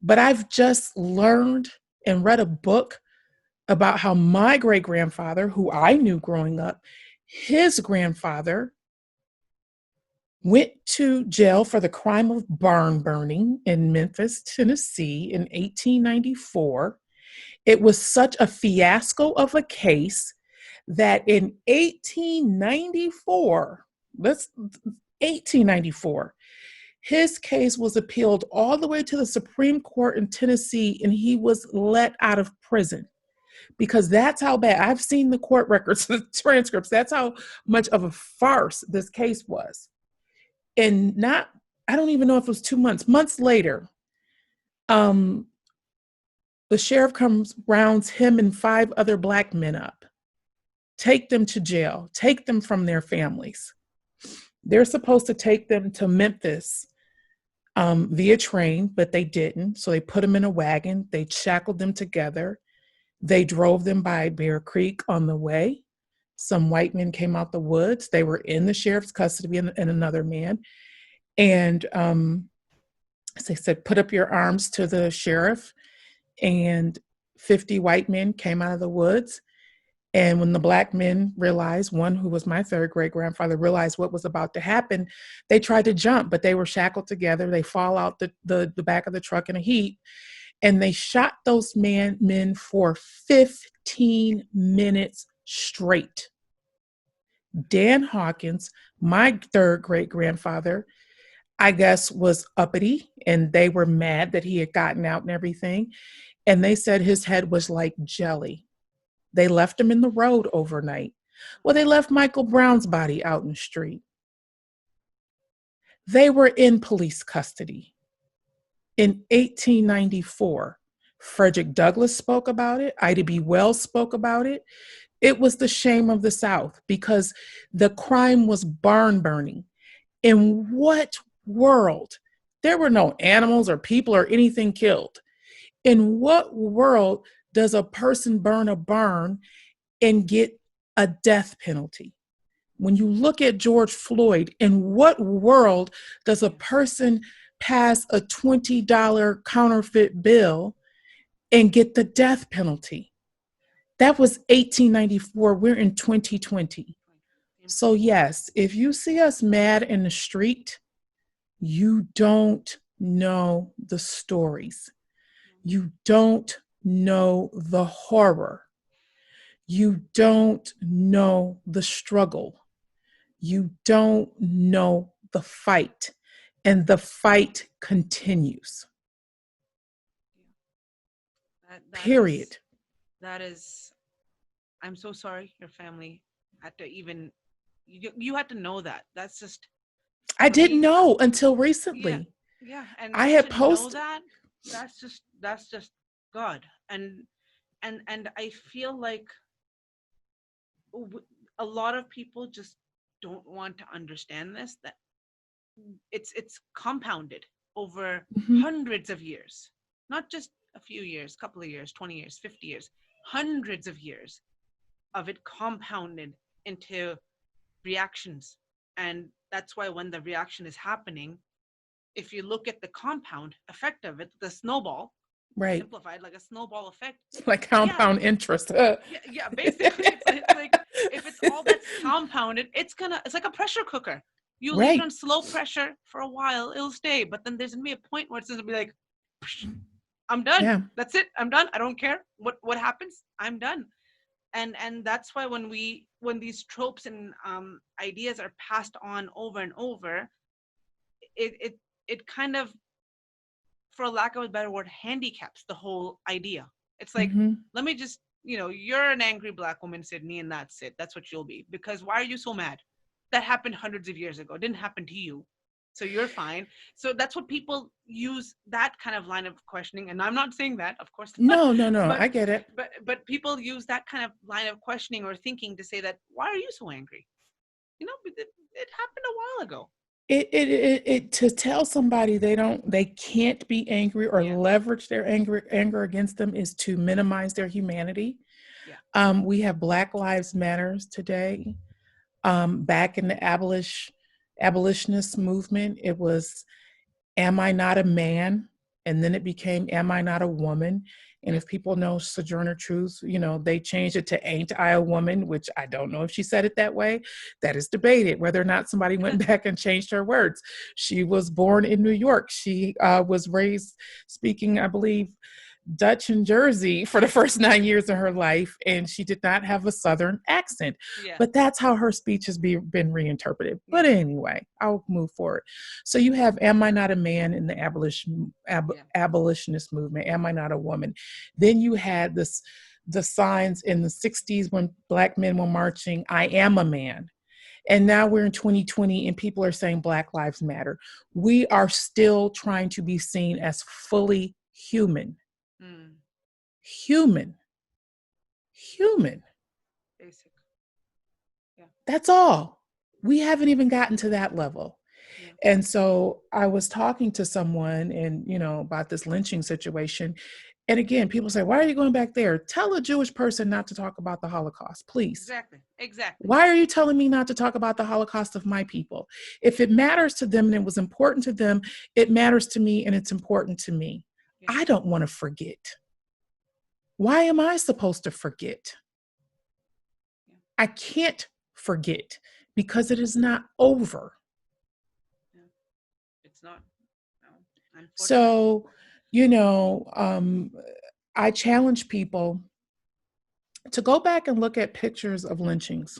But I've just learned and read a book about how my great grandfather, who I knew growing up, his grandfather went to jail for the crime of barn burning in Memphis, Tennessee in 1894. It was such a fiasco of a case that in 1894, let's 1894, his case was appealed all the way to the Supreme Court in Tennessee, and he was let out of prison because that's how bad. I've seen the court records, the transcripts. That's how much of a farce this case was. And not, I don't even know if it was 2 months, months later, the sheriff comes, rounds him and 5 other Black men up, take them to jail, take them from their families. They're supposed to take them to Memphis via train, but they didn't. So they put them in a wagon. They shackled them together. They drove them by Bear Creek on the way. Some white men came out the woods. They were in the sheriff's custody and another man. And as they said, put up your arms to the sheriff. And 50 white men came out of the woods. And when the Black men realized, one who was my third great grandfather, realized what was about to happen, they tried to jump, but they were shackled together. They fall out the back of the truck in a heap. And they shot those men for 15 minutes straight. Dan Hawkins, my third great grandfather, I guess was uppity, and they were mad that he had gotten out and everything. And they said his head was like jelly. They left him in the road overnight. Well, they left Michael Brown's body out in the street. They were in police custody. In 1894, Frederick Douglass spoke about it. Ida B. Wells spoke about it. It was the shame of the South because the crime was barn burning. In what world? There were no animals or people or anything killed. In what world does a person burn a barn and get a death penalty? When you look at George Floyd, in what world does a person pass a $20 counterfeit bill and get the death penalty? That was 1894. We're in 2020. So yes, if you see us mad in the street, you don't know the stories. You don't know the horror. You don't know the struggle. You don't know the fight. And the fight continues. Period. That is, I'm so sorry your family had to even, you had to know that. That's just, I for didn't me, know until recently. yeah. I And had to know posted. that, that's just God. And I feel like a lot of people just don't want to understand this, that it's compounded over Mhm. hundreds of years, not just a few years, couple of years, 20 years, 50 years, hundreds of years of it compounded into reactions. And that's why when the reaction is happening, if you look at the compound effect of it, the snowball, Right. simplified like a snowball effect. Like Yeah, compound interest. yeah, basically it's like if it's all that's compounded, it's like a pressure cooker. You leave it Right. on slow pressure for a while, it'll stay, but then there's gonna be a point where it's gonna be like, I'm done. Yeah. That's it. I'm done. I don't care what happens. I'm done. And that's why when these tropes and ideas are passed on over and over, it kind of, for lack of a better word, handicaps the whole idea. It's like, Mm-hmm. let me just, you're an angry Black woman, Sydney, and that's it. That's what you'll be. Because why are you so mad? That happened hundreds of years ago. It didn't happen to you. So you're fine. So that's what people use, that kind of line of questioning. And I'm not saying that, of course not. No, no, no. But I get it. people use that kind of line of questioning or thinking to say that, why are you so angry? It happened a while ago. It to tell somebody they can't be angry or Yeah. leverage their anger against them is to minimize their humanity. Yeah. We have Black Lives Matters today. Back in the abolitionist movement, it was, am I not a man? And then it became, am I not a woman? And if people know Sojourner Truth, they changed it to, ain't I a woman? Which I don't know if she said it that way. That is debated, whether or not somebody went back and changed her words. She was born in New York. She was raised speaking, I believe, Dutch and Jersey for the first 9 years of her life, and she did not have a Southern accent. Yeah. But that's how her speech has been reinterpreted. But anyway, I'll move forward. So you have, am I not a man in the abolitionist movement? Am I not a woman? Then you had the signs in the 60s when Black men were marching, I am a man. And now we're in 2020 and people are saying Black Lives Matter. We are still trying to be seen as fully human. Human. Basic. Yeah. That's all. We haven't even gotten to that level. Yeah. And so I was talking to someone and, about this lynching situation. And again, people say, why are you going back there? Tell a Jewish person not to talk about the Holocaust, please. Exactly. Why are you telling me not to talk about the Holocaust of my people? If it matters to them and it was important to them, it matters to me and it's important to me. Yeah. I don't want to forget. Why am I supposed to forget? I can't forget because it is not over. It's not. No, so, I challenge people to go back and look at pictures of lynchings.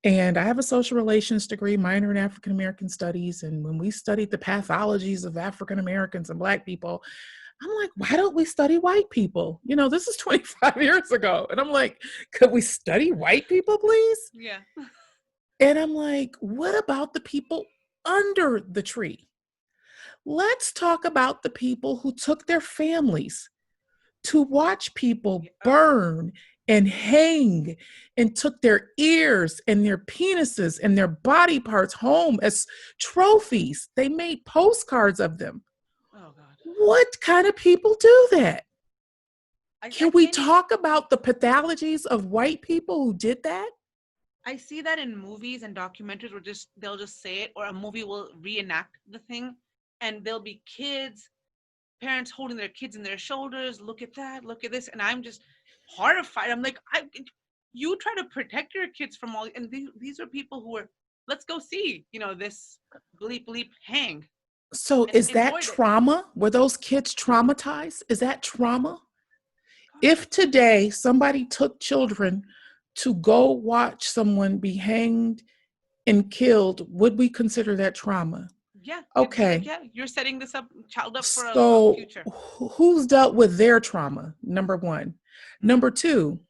And I have a social relations degree, minor in African American studies. And when we studied the pathologies of African Americans and Black people, I'm like, why don't we study white people? This is 25 years ago. And I'm like, could we study white people, please? Yeah. And I'm like, what about the people under the tree? Let's talk about the people who took their families to watch people burn and hang and took their ears and their penises and their body parts home as trophies. They made postcards of them. Oh, God. What kind of people do that? Can we talk about the pathologies of white people who did that? I see that in movies and documentaries where they'll just say it, or a movie will reenact the thing, and there'll be parents holding their kids in their shoulders. Look at that, look at this. And I'm just horrified. I'm like, you try to protect your kids from all, and these are people who are, let's go see, this bleep hang. So is that trauma? Were those kids traumatized? Is that trauma? If today somebody took children to go watch someone be hanged and killed, would we consider that trauma? Yeah. Okay. Like, yeah, you're setting this child up for a future. Who's dealt with their trauma? Number one. Mm-hmm. Number two,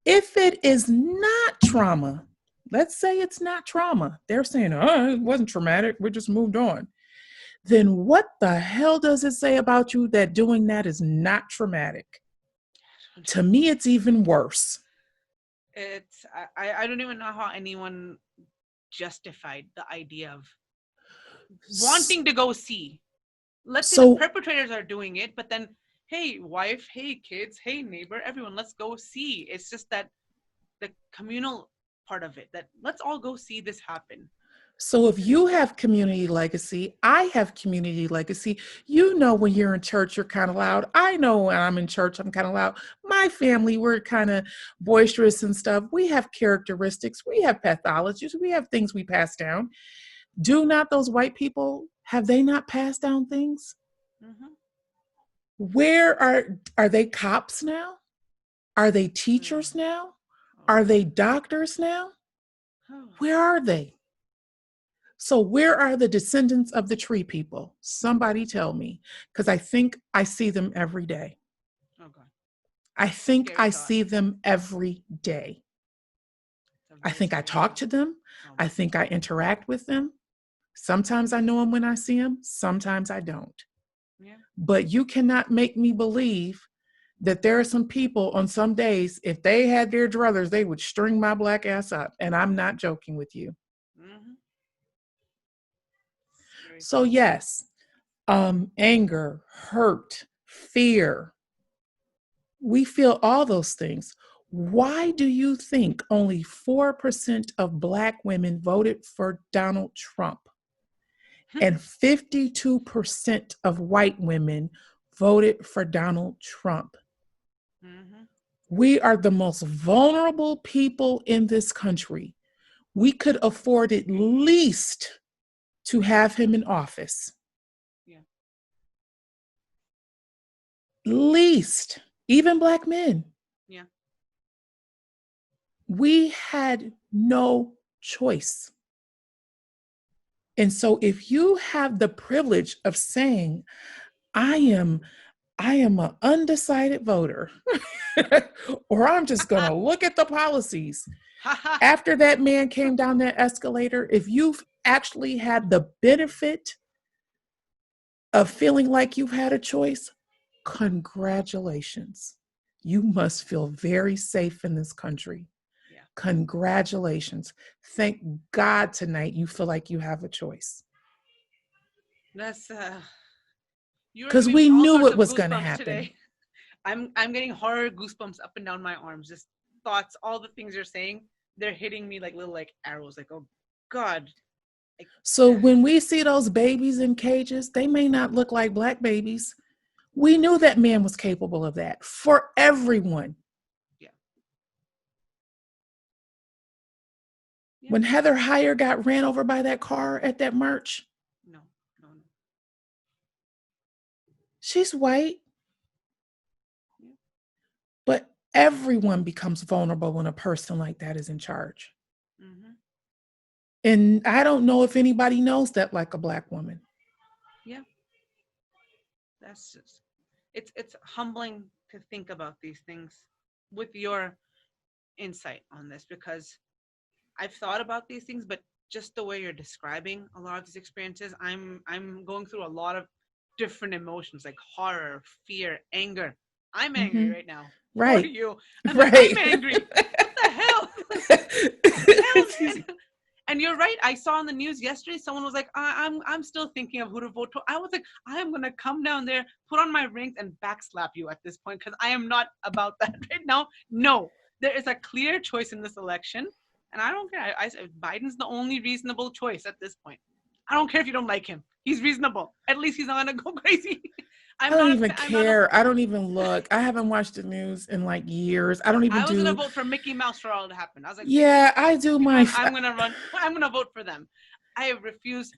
if it is not trauma, let's say it's not trauma. They're saying, oh, it wasn't traumatic. We just moved on. Then what the hell does it say about you that doing that is not traumatic? To me, it's even worse. I don't even know how anyone justified the idea of wanting to go see. Let's say the perpetrators are doing it, but then, hey, wife, hey, kids, hey, neighbor, everyone, let's go see. It's just that the communal part of it, that let's all go see this happen. So if you have community legacy, I have community legacy. When you're in church, you're kind of loud. I know when I'm in church, I'm kind of loud. My family, we're kind of boisterous and stuff. We have characteristics. We have pathologies. We have things we pass down. Do not those white people, have they not passed down things? Mm-hmm. Where are they cops now? Are they teachers now? Are they doctors now? Where are they? So where are the descendants of the tree people? Somebody tell me, because I think I see them every day. Okay. I think I see them every day. I think I talk to them. I think I interact with them. Sometimes I know him when I see him, sometimes I don't. Yeah. But you cannot make me believe that there are some people on some days, if they had their druthers, they would string my black ass up. And I'm not joking with you. Mm-hmm. Very So, true. yes, anger, hurt, fear, we feel all those things. Why do you think only 4% of Black women voted for Donald Trump and 52% of white women voted for Donald Trump? Mm-hmm. We are the most vulnerable people in this country. We could afford at least to have him in office. Yeah. Least, even Black men. Yeah. We had no choice. And so if you have the privilege of saying, I am an undecided voter, or I'm just going to look at the policies. After that man came down that escalator, if you've actually had the benefit of feeling like you've had a choice, congratulations. You must feel very safe in this country. Yeah. Congratulations. Thank God tonight you feel like you have a choice. That's you're Because giving me we all knew sorts it of was going to goosebumps happen. today. I'm getting horror goosebumps up and down my arms. Just thoughts, all the things you're saying, they're hitting me like little like arrows. Like, oh God. Like, So when we see those babies in cages, they may not look like Black babies. We knew that man was capable of that for everyone. yeah. Yeah. When Heather Heyer got ran over by that car at that march, No, no, no. she's white. Yeah. But everyone becomes vulnerable when a person like that is in charge. Mm-hmm. And I don't know if anybody knows that like a Black woman. Yeah. That's just it's humbling to think about these things with your insight on this, because I've thought about these things, but just the way you're describing a lot of these experiences, I'm going through a lot of different emotions like horror, fear, anger. I'm angry Mm-hmm. right now for Right. you. I'm like, Right. I'm angry. What the hell? What the hell, man? And you're right. I saw on the news yesterday, someone was like, I'm still thinking of who to vote for. I was like, I am gonna come down there, put on my rings, and backslap you at this point, because I am not about that right now. No, there is a clear choice in this election, and I don't care. Biden's the only reasonable choice at this point. I don't care if you don't like him. He's reasonable. At least he's not gonna go crazy. I don't even care. I don't even look. I haven't watched the news in like years. I don't even I was gonna do. vote for Mickey Mouse for all to happen. I was like, Yeah, I do my. I'm gonna run. I'm gonna vote for them. I refuse,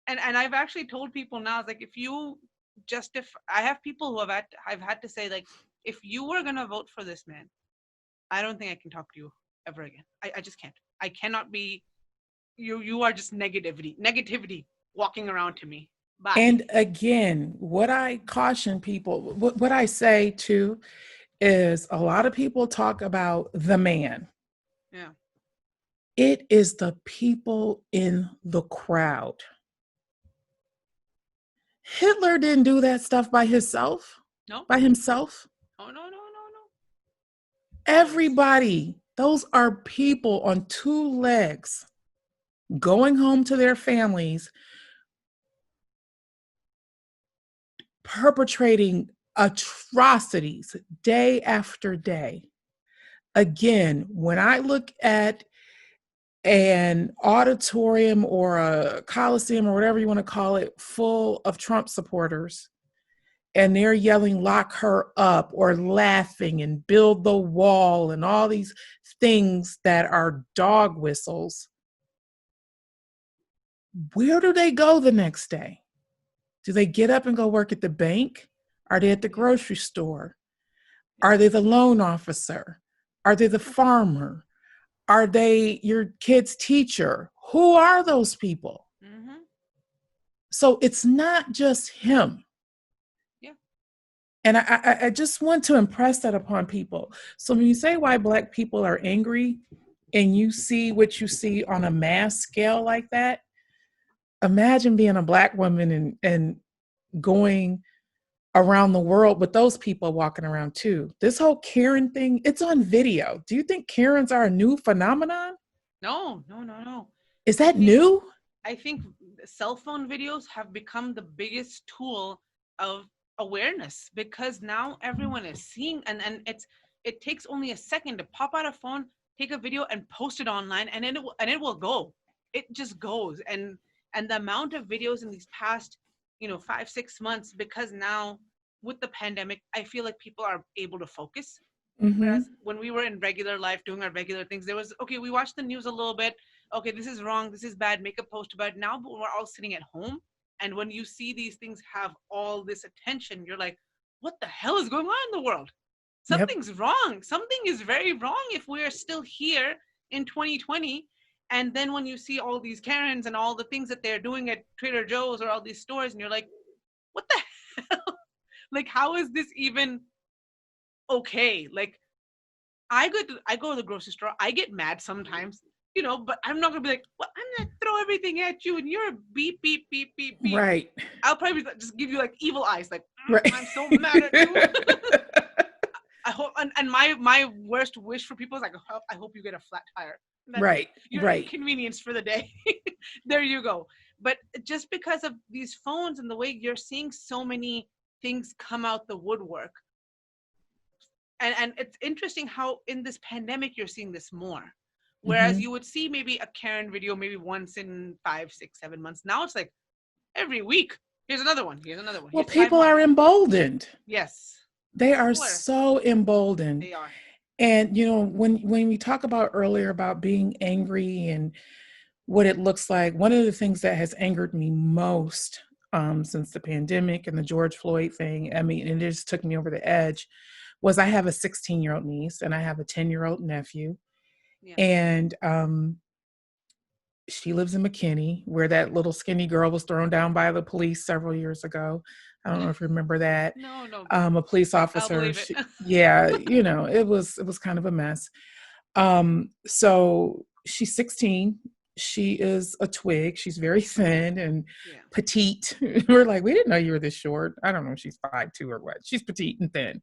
and I've actually told people now. It's like, if you justify, I have people who I've had to say, like, if you were gonna vote for this man, I don't think I can talk to you ever again. I just can't. I cannot be. You are just negativity walking around to me. Bye. And again, what I caution people, what I say too, is a lot of people talk about the man. Yeah. It is the people in the crowd. Hitler didn't do that stuff by himself. No. By himself. Oh no no no no. Everybody, those are people on two legs going home to their families, perpetrating atrocities day after day. Again, when I look at an auditorium or a coliseum or whatever you want to call it, full of Trump supporters, and they're yelling, lock her up, or laughing and build the wall and all these things that are dog whistles, where do they go the next day? Do they get up and go work at the bank? Are they at the grocery store? Are they the loan officer? Are they the farmer? Are they your kid's teacher? Who are those people? Mm-hmm. So it's not just him. Yeah. And I just want to impress that upon people. So when you say why Black people are angry and you see what you see on a mass scale like that, imagine being a Black woman and going around the world with those people walking around too. This whole Karen thing, it's on video. Do you think Karens are a new phenomenon? No, no, no, no. Is I that think new? I think cell phone videos have become the biggest tool of awareness because now everyone is seeing, and it takes only a second to pop out a phone, take a video and post it online, and it will go. It just goes. And the amount of videos in these past, 5 6 months, because now with the pandemic, I feel like people are able to focus. Mm-hmm. Whereas when we were in regular life doing our regular things, there was, okay, we watched the news a little bit. Okay, this is wrong, this is bad, make a post about it. Now we're all sitting at home. And when you see these things have all this attention, you're like, what the hell is going on in the world? Yep. Something's wrong. Something is very wrong if we're still here in 2020. And then when you see all these Karens and all the things that they're doing at Trader Joe's or all these stores, and you're like, what the hell? Like, how is this even okay? Like, I go to the grocery store. I get mad sometimes, but I'm not gonna be like, well, I'm gonna throw everything at you and you're beep beep beep beep beep. Right. I'll probably just give you like evil eyes, like, Right. I'm so mad at you. I hope, and my worst wish for people is like, I hope you get a flat tire. That's it. Right. You're Right. inconvenienced for the day. There you go. But just because of these phones and the way you're seeing so many things come out the woodwork, and it's interesting how in this pandemic you're seeing this more, whereas Mm-hmm. you would see maybe a Karen video maybe once in 5 6 7 months. Now it's like every week, here's another one, here's another one, Well, here's five people more. are emboldened. Yes, They are people are. so emboldened. They are. And when we talk about earlier about being angry and what it looks like, one of the things that has angered me most since the pandemic and the George Floyd thing, I mean, it just took me over the edge, was I have a 16-year-old niece and I have a 10-year-old nephew. Yeah. And she lives in McKinney, where that little skinny girl was thrown down by the police several years ago. I don't know if you remember that. No, no, A police I'll officer, believe it. yeah, it was kind of a mess. So she's 16. She is a twig. She's very thin and Yeah. petite. We're like, we didn't know you were this short. I don't know if she's 5'2" or what. She's petite and thin.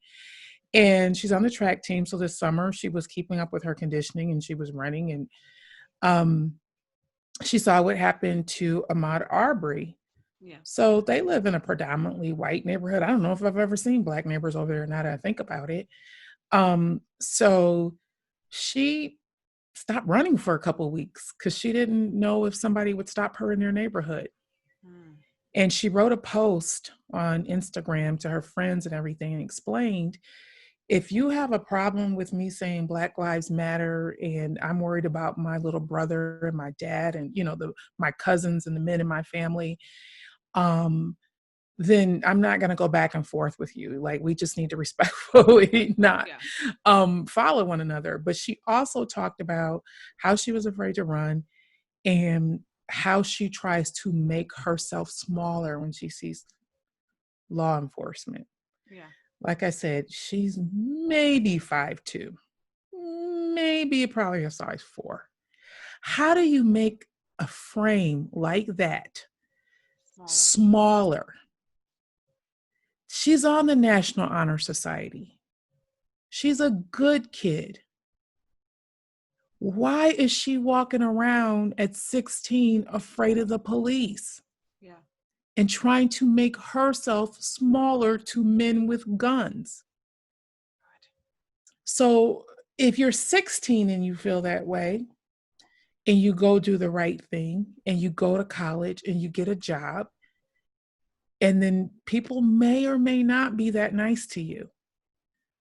And she's on the track team. So this summer she was keeping up with her conditioning and she was running. And um, she saw what happened to Ahmaud Arbery. Yeah. So they live in a predominantly white neighborhood. I don't know if I've ever seen Black neighbors over there now that I think about it. So she stopped running for a couple of weeks because she didn't know if somebody would stop her in their neighborhood. Mm. And she wrote a post on Instagram to her friends and everything and explained, if you have a problem with me saying Black Lives Matter and I'm worried about my little brother and my dad and my cousins and the men in my family, then I'm not going to go back and forth with you. Like, we just need to respectfully not follow one another. But she also talked about how she was afraid to run and how she tries to make herself smaller when she sees law enforcement. Yeah. Like I said, she's maybe 5'2", maybe probably a size 4. How do you make a frame like that smaller? She's on the National Honor Society. She's a good kid. Why is she walking around at 16 afraid of the police? Yeah. And trying to make herself smaller to men with guns. So if you're 16 and you feel that way, and you go do the right thing, and you go to college and you get a job, and then people may or may not be that nice to you.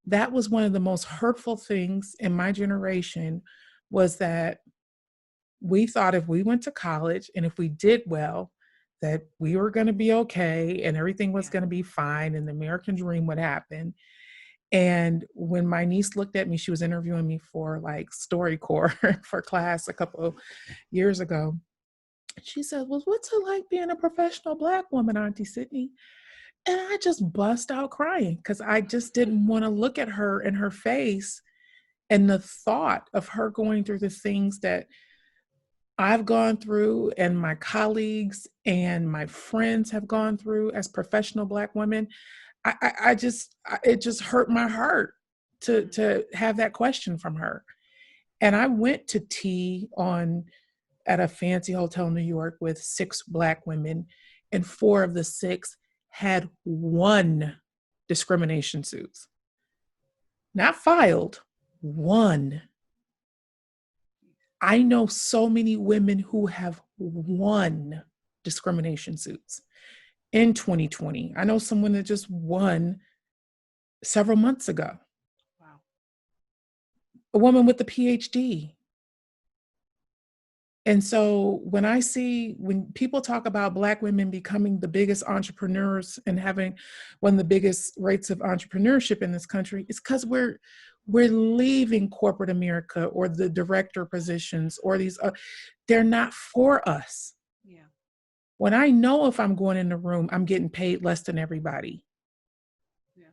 That was one of the most hurtful things in my generation, was that we thought if we went to college and if we did well, that we were going to be okay and everything was going to be fine and the American dream would happen. And when my niece looked at me, she was interviewing me for like StoryCorps for class a couple of years ago. She said, well, what's it like being a professional Black woman, Auntie Sydney? And I just bust out crying because I just didn't want to look at her in her face, and the thought of her going through the things that I've gone through and my colleagues and my friends have gone through as professional Black women, it just hurt my heart to have that question from her. And I went to tea on at a fancy hotel in New York with 6 Black women, and 4 of the 6 had one discrimination suits. Not filed, one. I know so many women who have won discrimination suits in 2020. I know someone that just won several months ago. Wow. A woman with a PhD. And so when people talk about Black women becoming the biggest entrepreneurs and having one of the biggest rates of entrepreneurship in this country, it's because we're leaving corporate America or the director positions or these, they're not for us. Yeah. When I know if I'm going in the room, I'm getting paid less than everybody. Yeah.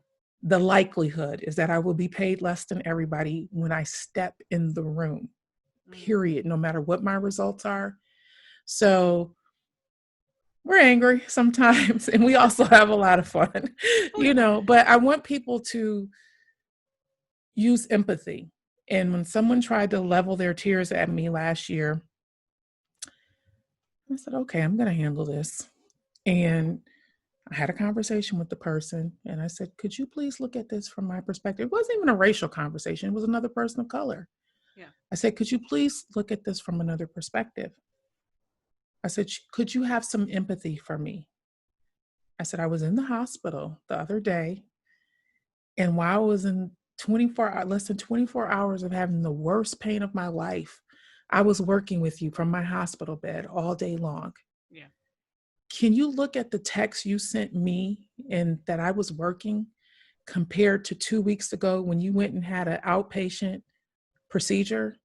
The likelihood is that I will be paid less than everybody when I step in the room. Period, no matter what my results are. So we're angry sometimes, and we also have a lot of fun, but I want people to use empathy. And when someone tried to level their tears at me last year, I said, okay, I'm going to handle this. And I had a conversation with the person and I said, could you please look at this from my perspective? It wasn't even a racial conversation. It was another person of color. Yeah. I said, could you please look at this from another perspective? I said, could you have some empathy for me? I said, I was in the hospital the other day. And while I was in less than 24 hours of having the worst pain of my life, I was working with you from my hospital bed all day long. Yeah. Can you look at the text you sent me and that I was working compared to 2 weeks ago when you went and had an outpatient procedure?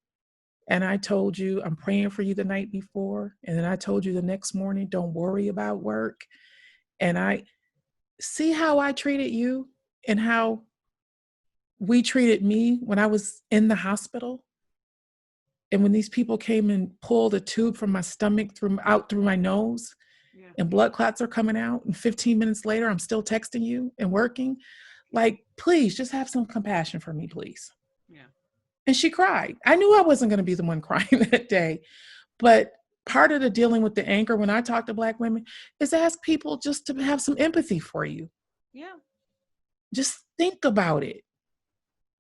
And I told you, I'm praying for you the night before. And then I told you the next morning, don't worry about work. And I see how I treated you and how we treated me when I was in the hospital. And when these people came and pulled a tube from my stomach out through my nose, Yeah. and blood clots are coming out. And 15 minutes later, I'm still texting you and working. Like, please just have some compassion for me, please. Yeah. And she cried. I knew I wasn't going to be the one crying that day. But part of the dealing with the anger when I talk to Black women is ask people just to have some empathy for you. Yeah. Just think about it.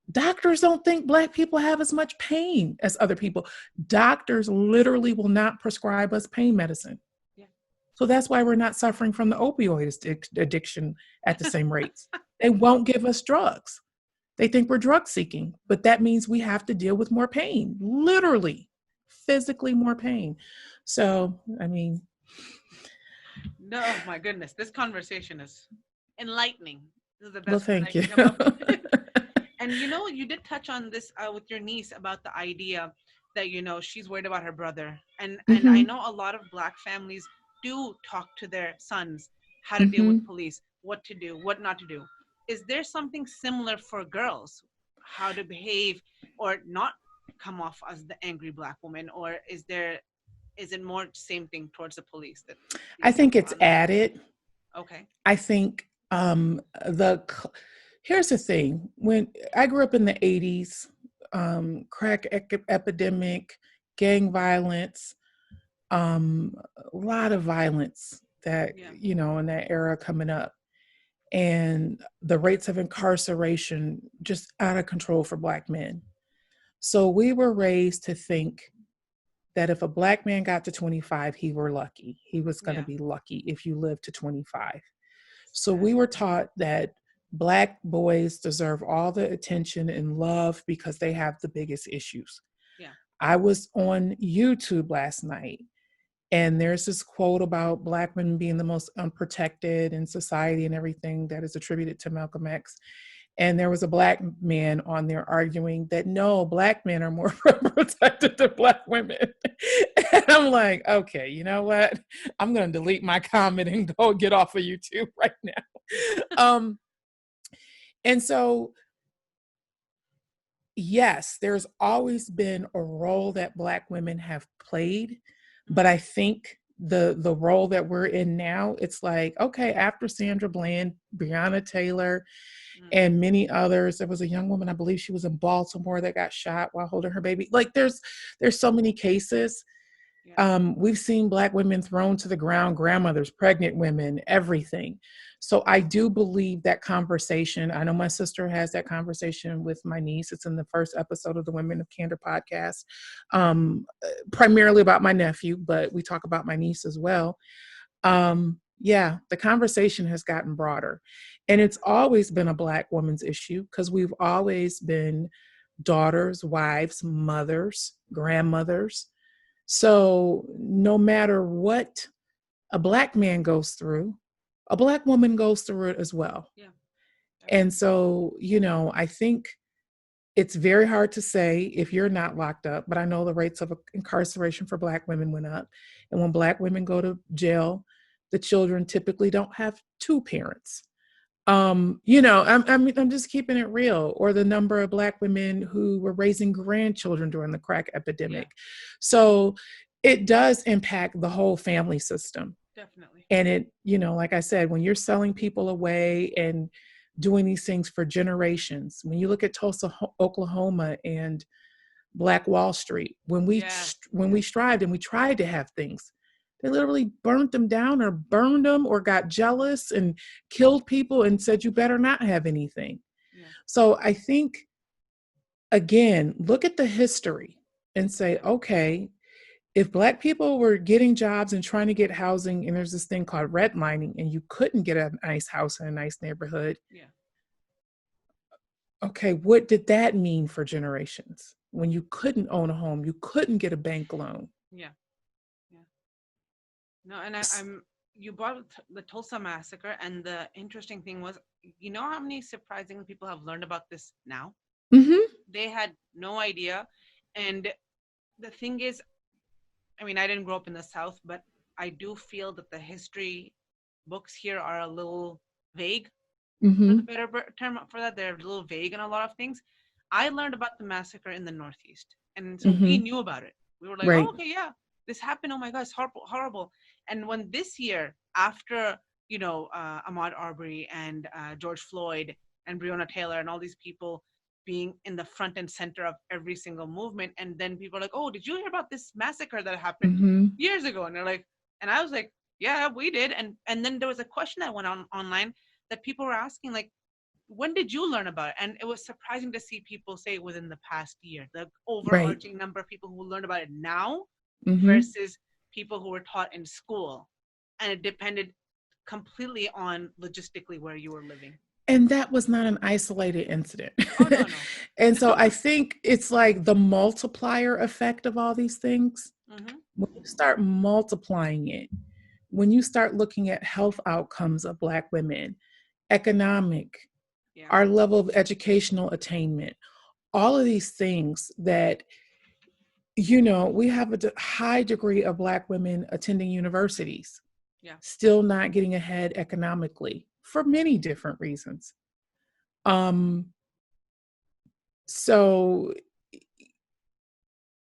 Doctors don't think Black people have as much pain as other people. Doctors literally will not prescribe us pain medicine. Yeah. So that's why we're not suffering from the opioid addiction at the same rates. They won't give us drugs. They think we're drug seeking, but that means we have to deal with more pain, literally, physically more pain. So, I mean. No, oh my goodness. This conversation is enlightening. This is the Well, best word I thank you. can come up with. And you did touch on this with your niece about the idea that she's worried about her brother, and I know a lot of Black families do talk to their sons how to deal with police, what to do, what not to do. Is there something similar for girls, how to behave or not come off as the angry Black woman, or is it more same thing towards the police that I think it's added. Okay. I think here's the thing. When I grew up in the 80s, crack epidemic, gang violence, a lot of violence that, in that era coming up. And the rates of incarceration just out of control for Black men. So we were raised to think that if a Black man got to 25, he were lucky. He was going to be lucky if you lived to 25. So we were taught that Black boys deserve all the attention and love because they have the biggest issues. Yeah. I was on YouTube last night, and there's this quote about Black women being the most unprotected in society and everything that is attributed to Malcolm X. And there was a Black man on there arguing that no, Black men are more protected than Black women. And I'm like, okay, you know what? I'm going to delete my comment and go get off of YouTube right now. And so yes, there's always been a role that Black women have played, but Mm, I think the role that we're in now, it's like, okay, after Sandra Bland, Breonna Taylor, mm, and many others, there was a young woman, I believe she was in Baltimore, that got shot while holding her baby. Like there's so many cases. yeah, We've seen Black women thrown to the ground, grandmothers, pregnant women, everything. So I do believe that conversation. I know my sister has that conversation with my niece. It's in the first episode of the Women of Candor podcast, primarily about my nephew, but we talk about my niece as well. Yeah, the conversation has gotten broader. And it's always been a Black woman's issue because we've always been daughters, wives, mothers, grandmothers. So no matter what a Black man goes through, a Black woman goes through it as well. yeah, And definitely. so, I think it's very hard to say if you're not locked up, but I know the rates of incarceration for Black women went up. And when Black women go to jail, the children typically don't have two parents. I'm just keeping it real. Or the number of Black women who were raising grandchildren during the crack Yeah, epidemic. So it does impact the whole family system. definitely. And it, like I said, when you're selling people away and doing these things for generations, when you look at Tulsa, Oklahoma, and Black Wall Street, Yeah, when yeah, we strived and we tried to have things, they literally burnt them down or burned them or got jealous and killed people and said you better not have anything. yeah, So I think, again, look at the history and say, yeah, okay, if Black people were getting jobs and trying to get housing, and there's this thing called redlining, and you couldn't get a nice house in a nice neighborhood, yeah, okay, what did that mean for generations? When you couldn't own a home, you couldn't get a bank loan. yeah, yeah. No, and I'm you brought up the Tulsa massacre, and the interesting thing was, you know how many surprising people have learned about this now? Mm-hmm. They had no idea, and the thing is, I mean, I didn't grow up in the South, but I do feel that the history books here are a little vague, for the Mm-hmm. better term for that. They're a little vague in a lot of things. I learned about the massacre in the Northeast, and so we Mm-hmm. knew about it. We were like, oh, Right. okay, yeah, this happened. Oh my God, it's horrible, horrible. And when this year, after Ahmaud Arbery and George Floyd and Breonna Taylor and all these people being in the front and center of every single movement, and then people are like, oh, did you hear about this massacre that happened Mm-hmm. years ago? And they're like, and I was like, yeah, we did. And then there was a question that went on online that people were asking, like, when did you learn about it? And it was surprising to see people say within the past year, the Right. overarching number of people who learned about it now Mm-hmm. versus people who were taught in school. And it depended completely on logistically where you were living. And that was not an isolated incident. Oh, no, no. And so I think it's like the multiplier effect of all these things. Mm-hmm. When you start multiplying it, when you start looking at health outcomes of Black women, economic, Yeah. our level of educational attainment, all of these things that, we have a high degree of Black women attending universities, Yeah. still not getting ahead economically for many different reasons. Um, so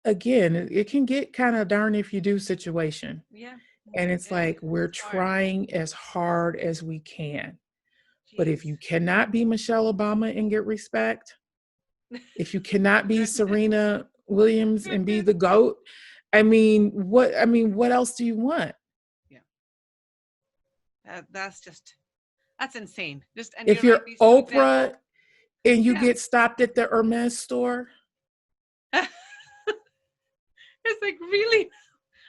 again, it can get kind of darn if you do situation. Yeah. And it's like we're It's hard. trying as hard as we can. But if you Jeez. cannot be Michelle Obama and get respect, if you cannot be Serena Williams and be the GOAT, what else do you want? Yeah. That's insane. Just and you If had you're these two examples. Oprah and you Yeah. get stopped at the Hermes store, It's like, really?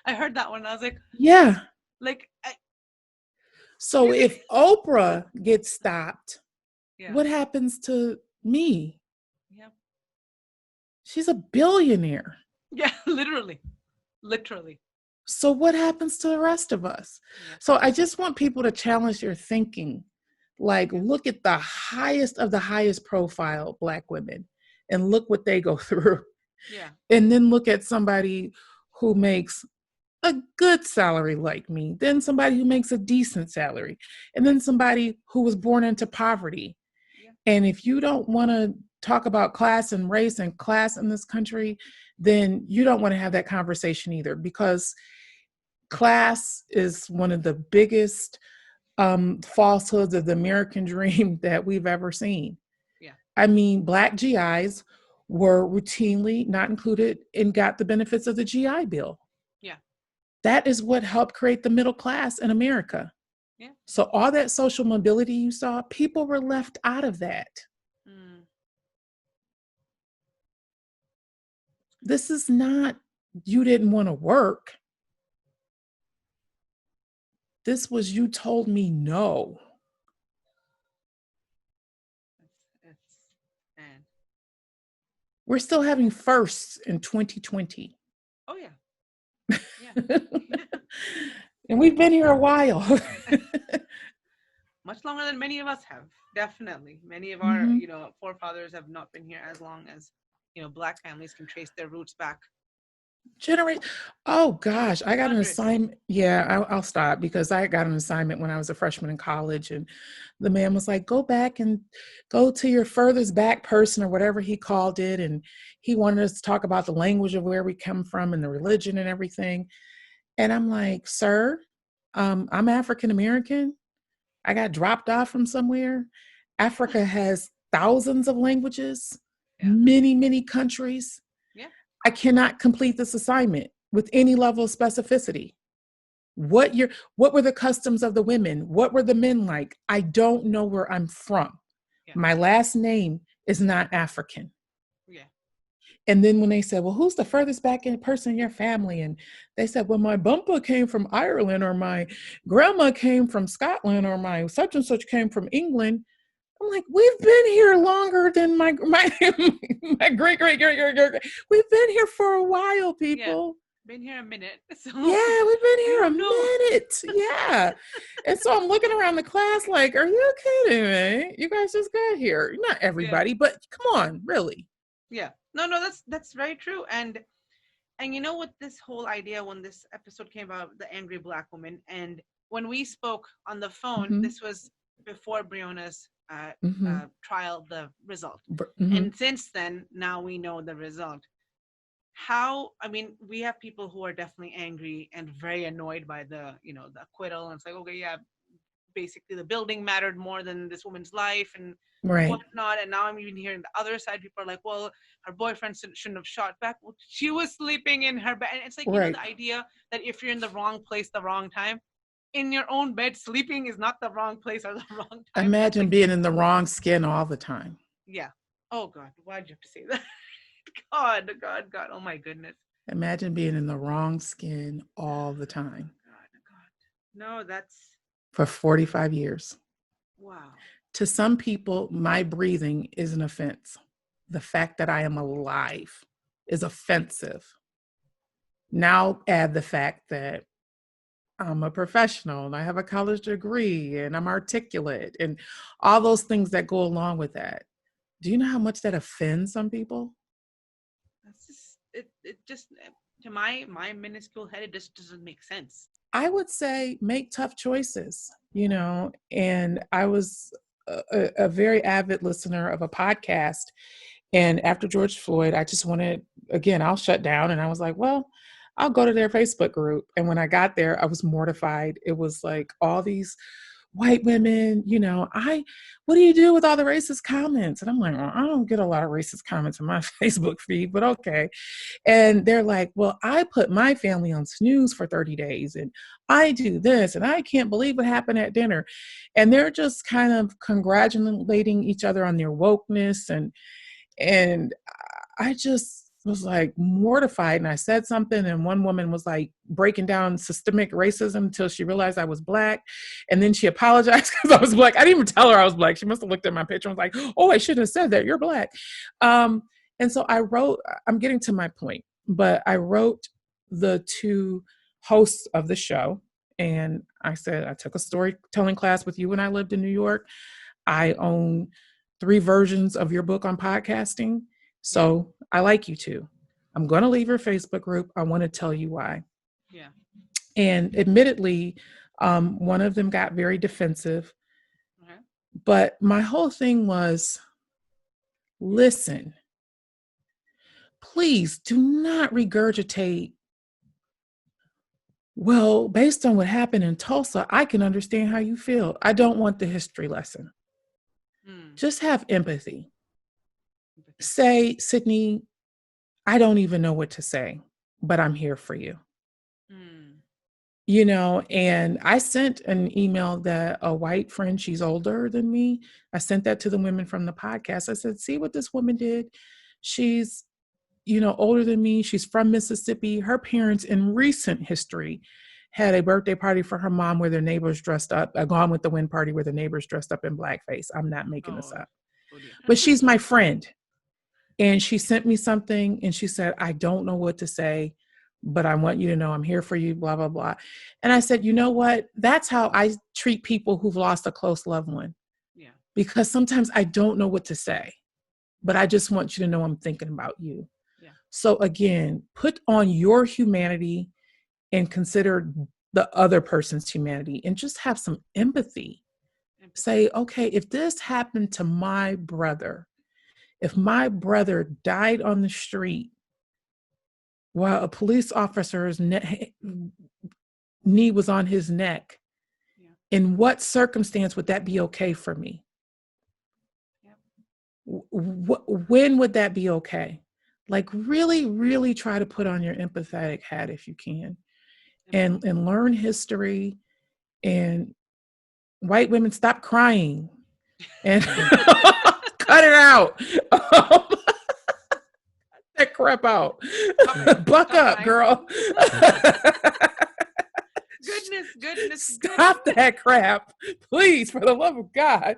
I heard that one. I was yeah. like, So really? if Oprah gets stopped, Yeah. what happens to me? Yeah. She's a billionaire. Yeah. Literally. Literally. So what happens to the rest of us? Yeah. So I just want people to challenge their thinking. Like, Yeah. look at the highest of the highest profile Black women and look what they go through. Yeah. And then look at somebody who makes a good salary like me, then somebody who makes a decent salary, and Yeah. then somebody who was born into poverty. Yeah. And if you don't want to talk about class and race and class in this country, then you don't want to have that conversation either, because class is one of the biggest falsehoods of the American dream that we've ever seen. Yeah. I mean, Black GIs were routinely not included and got the benefits of the GI Bill. Yeah. That is what helped create the middle class in America. Yeah. So all that social mobility you saw, people were left out of that. Mm. This is not, you didn't want to work. This was, you told me no. And we're still having firsts in 2020. Oh yeah. Yeah. And we've been here a while. Much longer than many of us have. Definitely. Many of our, forefathers have not been here as long as, Black families can trace their roots back. Oh gosh, I got an assignment. Yeah, I'll stop, because I got an assignment when I was a freshman in college, and the man was like, go back and go to your furthest back person, or whatever he called it. And he wanted us to talk about the language of where we come from and the religion and everything. And I'm like, sir, I'm African American. I got dropped off from somewhere. Africa has thousands of languages, many, many countries. Yeah. I cannot complete this assignment with any level of specificity. What were the customs of the women? What were the men like? I don't know where I'm from. Yeah. My last name is not African. Yeah. And then when they said, well, who's the furthest back in person in your family? And they said, well, my bumper came from Ireland, or my grandma came from Scotland, or my such and such came from England. I'm like, we've been here longer than my great. We've been here for a while, people. Yeah, been here a minute. So yeah, we've been here a minute. Yeah. And so I'm looking around the class like, are you kidding me? You guys just got here. Not everybody, but come on, really. Yeah. No, that's very true. And with this whole idea, when this episode came about, the angry Black woman, and when we spoke on the phone, this was before Breonna's trial, the result. And since then, now we know the result. We have people who are definitely angry and very annoyed by the acquittal. And it's like, okay, yeah, basically the building mattered more than this woman's life and whatnot. And now I'm even hearing the other side. People are like, well, her boyfriend shouldn't have shot back. Well, she was sleeping in her bed. And it's like, the idea that if you're in the wrong place, the wrong time, in your own bed, sleeping is not the wrong place or the wrong time. Imagine being in the wrong skin all the time. Yeah. Oh God, why'd you have to say that? God. Oh my goodness. Imagine being in the wrong skin all the time. God. No, that's... For 45 years. Wow. To some people, my breathing is an offense. The fact that I am alive is offensive. Now add the fact that I'm a professional and I have a college degree and I'm articulate and all those things that go along with that. Do you know how much that offends some people? That's just, it just, to my minuscule head, it just doesn't make sense. I would say make tough choices, and I was a very avid listener of a podcast. And after George Floyd, I just wanted, again, I'll shut down. And I was like, well, I'll go to their Facebook group. And when I got there, I was mortified. It was like all these white women, what do you do with all the racist comments? And I'm like, well, I don't get a lot of racist comments in my Facebook feed, but okay. And they're like, well, I put my family on snooze for 30 days and I do this and I can't believe what happened at dinner. And they're just kind of congratulating each other on their wokeness. And I just was like mortified. And I said something and one woman was like breaking down systemic racism until she realized I was Black. And then she apologized because I was Black. I didn't even tell her I was Black. She must have looked at my picture and was like, oh, I shouldn't have said that. You're Black. And so I wrote, I'm getting to my point, but I wrote the two hosts of the show. And I said, I took a storytelling class with you when I lived in New York. I own 3 versions of your book on podcasting. So I like you too. I'm going to leave your Facebook group. I want to tell you why. Yeah. And admittedly, one of them got very defensive. But my whole thing was, listen, please do not regurgitate, well, based on what happened in Tulsa, I can understand how you feel. I don't want the history lesson. Just have empathy. Say, Sydney, I don't even know what to say, but I'm here for you. You know, and I sent an email that a white friend, she's older than me, I sent that to the women from the podcast. I said, see what this woman did? She's, you know, older than me. She's from Mississippi. Her parents in recent history had a birthday party for her mom where their neighbors dressed up, a Gone with the Wind party where the neighbors dressed up in blackface. I'm not making this up. But she's my friend. And she sent me something and she said, I don't know what to say, but I want you to know I'm here for you, blah, blah, blah. And I said, you know what? That's how I treat people who've lost a close loved one. Yeah. Because sometimes I don't know what to say, but I just want you to know I'm thinking about you. Yeah. So again, put on your humanity and consider the other person's humanity and just have some empathy. Say, okay, if this happened to my brother, if my brother died on the street while a police officer's knee was on his neck, in what circumstance would that be okay for me? When would that be okay? Like really, really try to put on your empathetic hat if you can, and learn history. And white women, stop crying and cut it out. That crap out. Buck up, girl. Goodness. Stop that crap. Please, for the love of God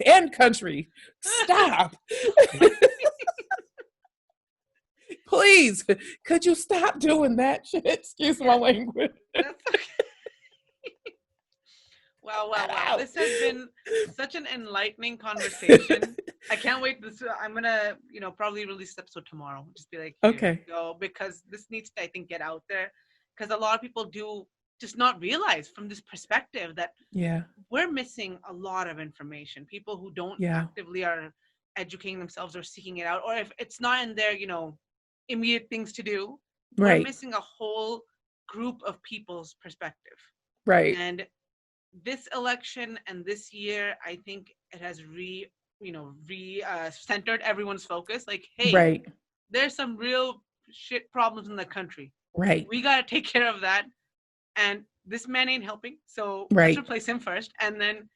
and country. Stop. Please, could you stop doing that shit? Excuse my language. That's okay. Wow. This has been such an enlightening conversation. I can't wait. I'm going to, probably release this episode tomorrow. Just be like, okay. Go, because this needs to, I think, get out there. Because a lot of people do just not realize from this perspective that we're missing a lot of information. People who don't actively are educating themselves or seeking it out, or if it's not in their, immediate things to do, we're missing a whole group of people's perspective. Right. And this election and this year, I think it has centered everyone's focus. Like, hey, there's some real shit problems in the country. Right. We got to take care of that. And this man ain't helping. So let's replace him first and then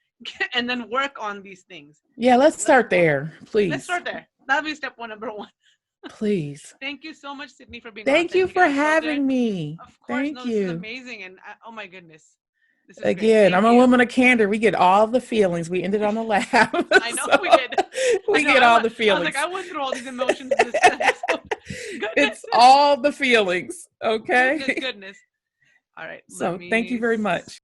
work on these things. Yeah, let's start there, please. Let's start there. That'll be step number one. Please. Thank you so much, Sydney, for being Thank you for having me. Of course. Thank you. This is amazing. And oh my goodness. Again, I'm a woman of candor. We get all the feelings. We ended on the laugh. I know we did. We get all the feelings. I was like, I went through all these emotions this episode. It's all the feelings. Okay. Goodness. All right. So thank you very much.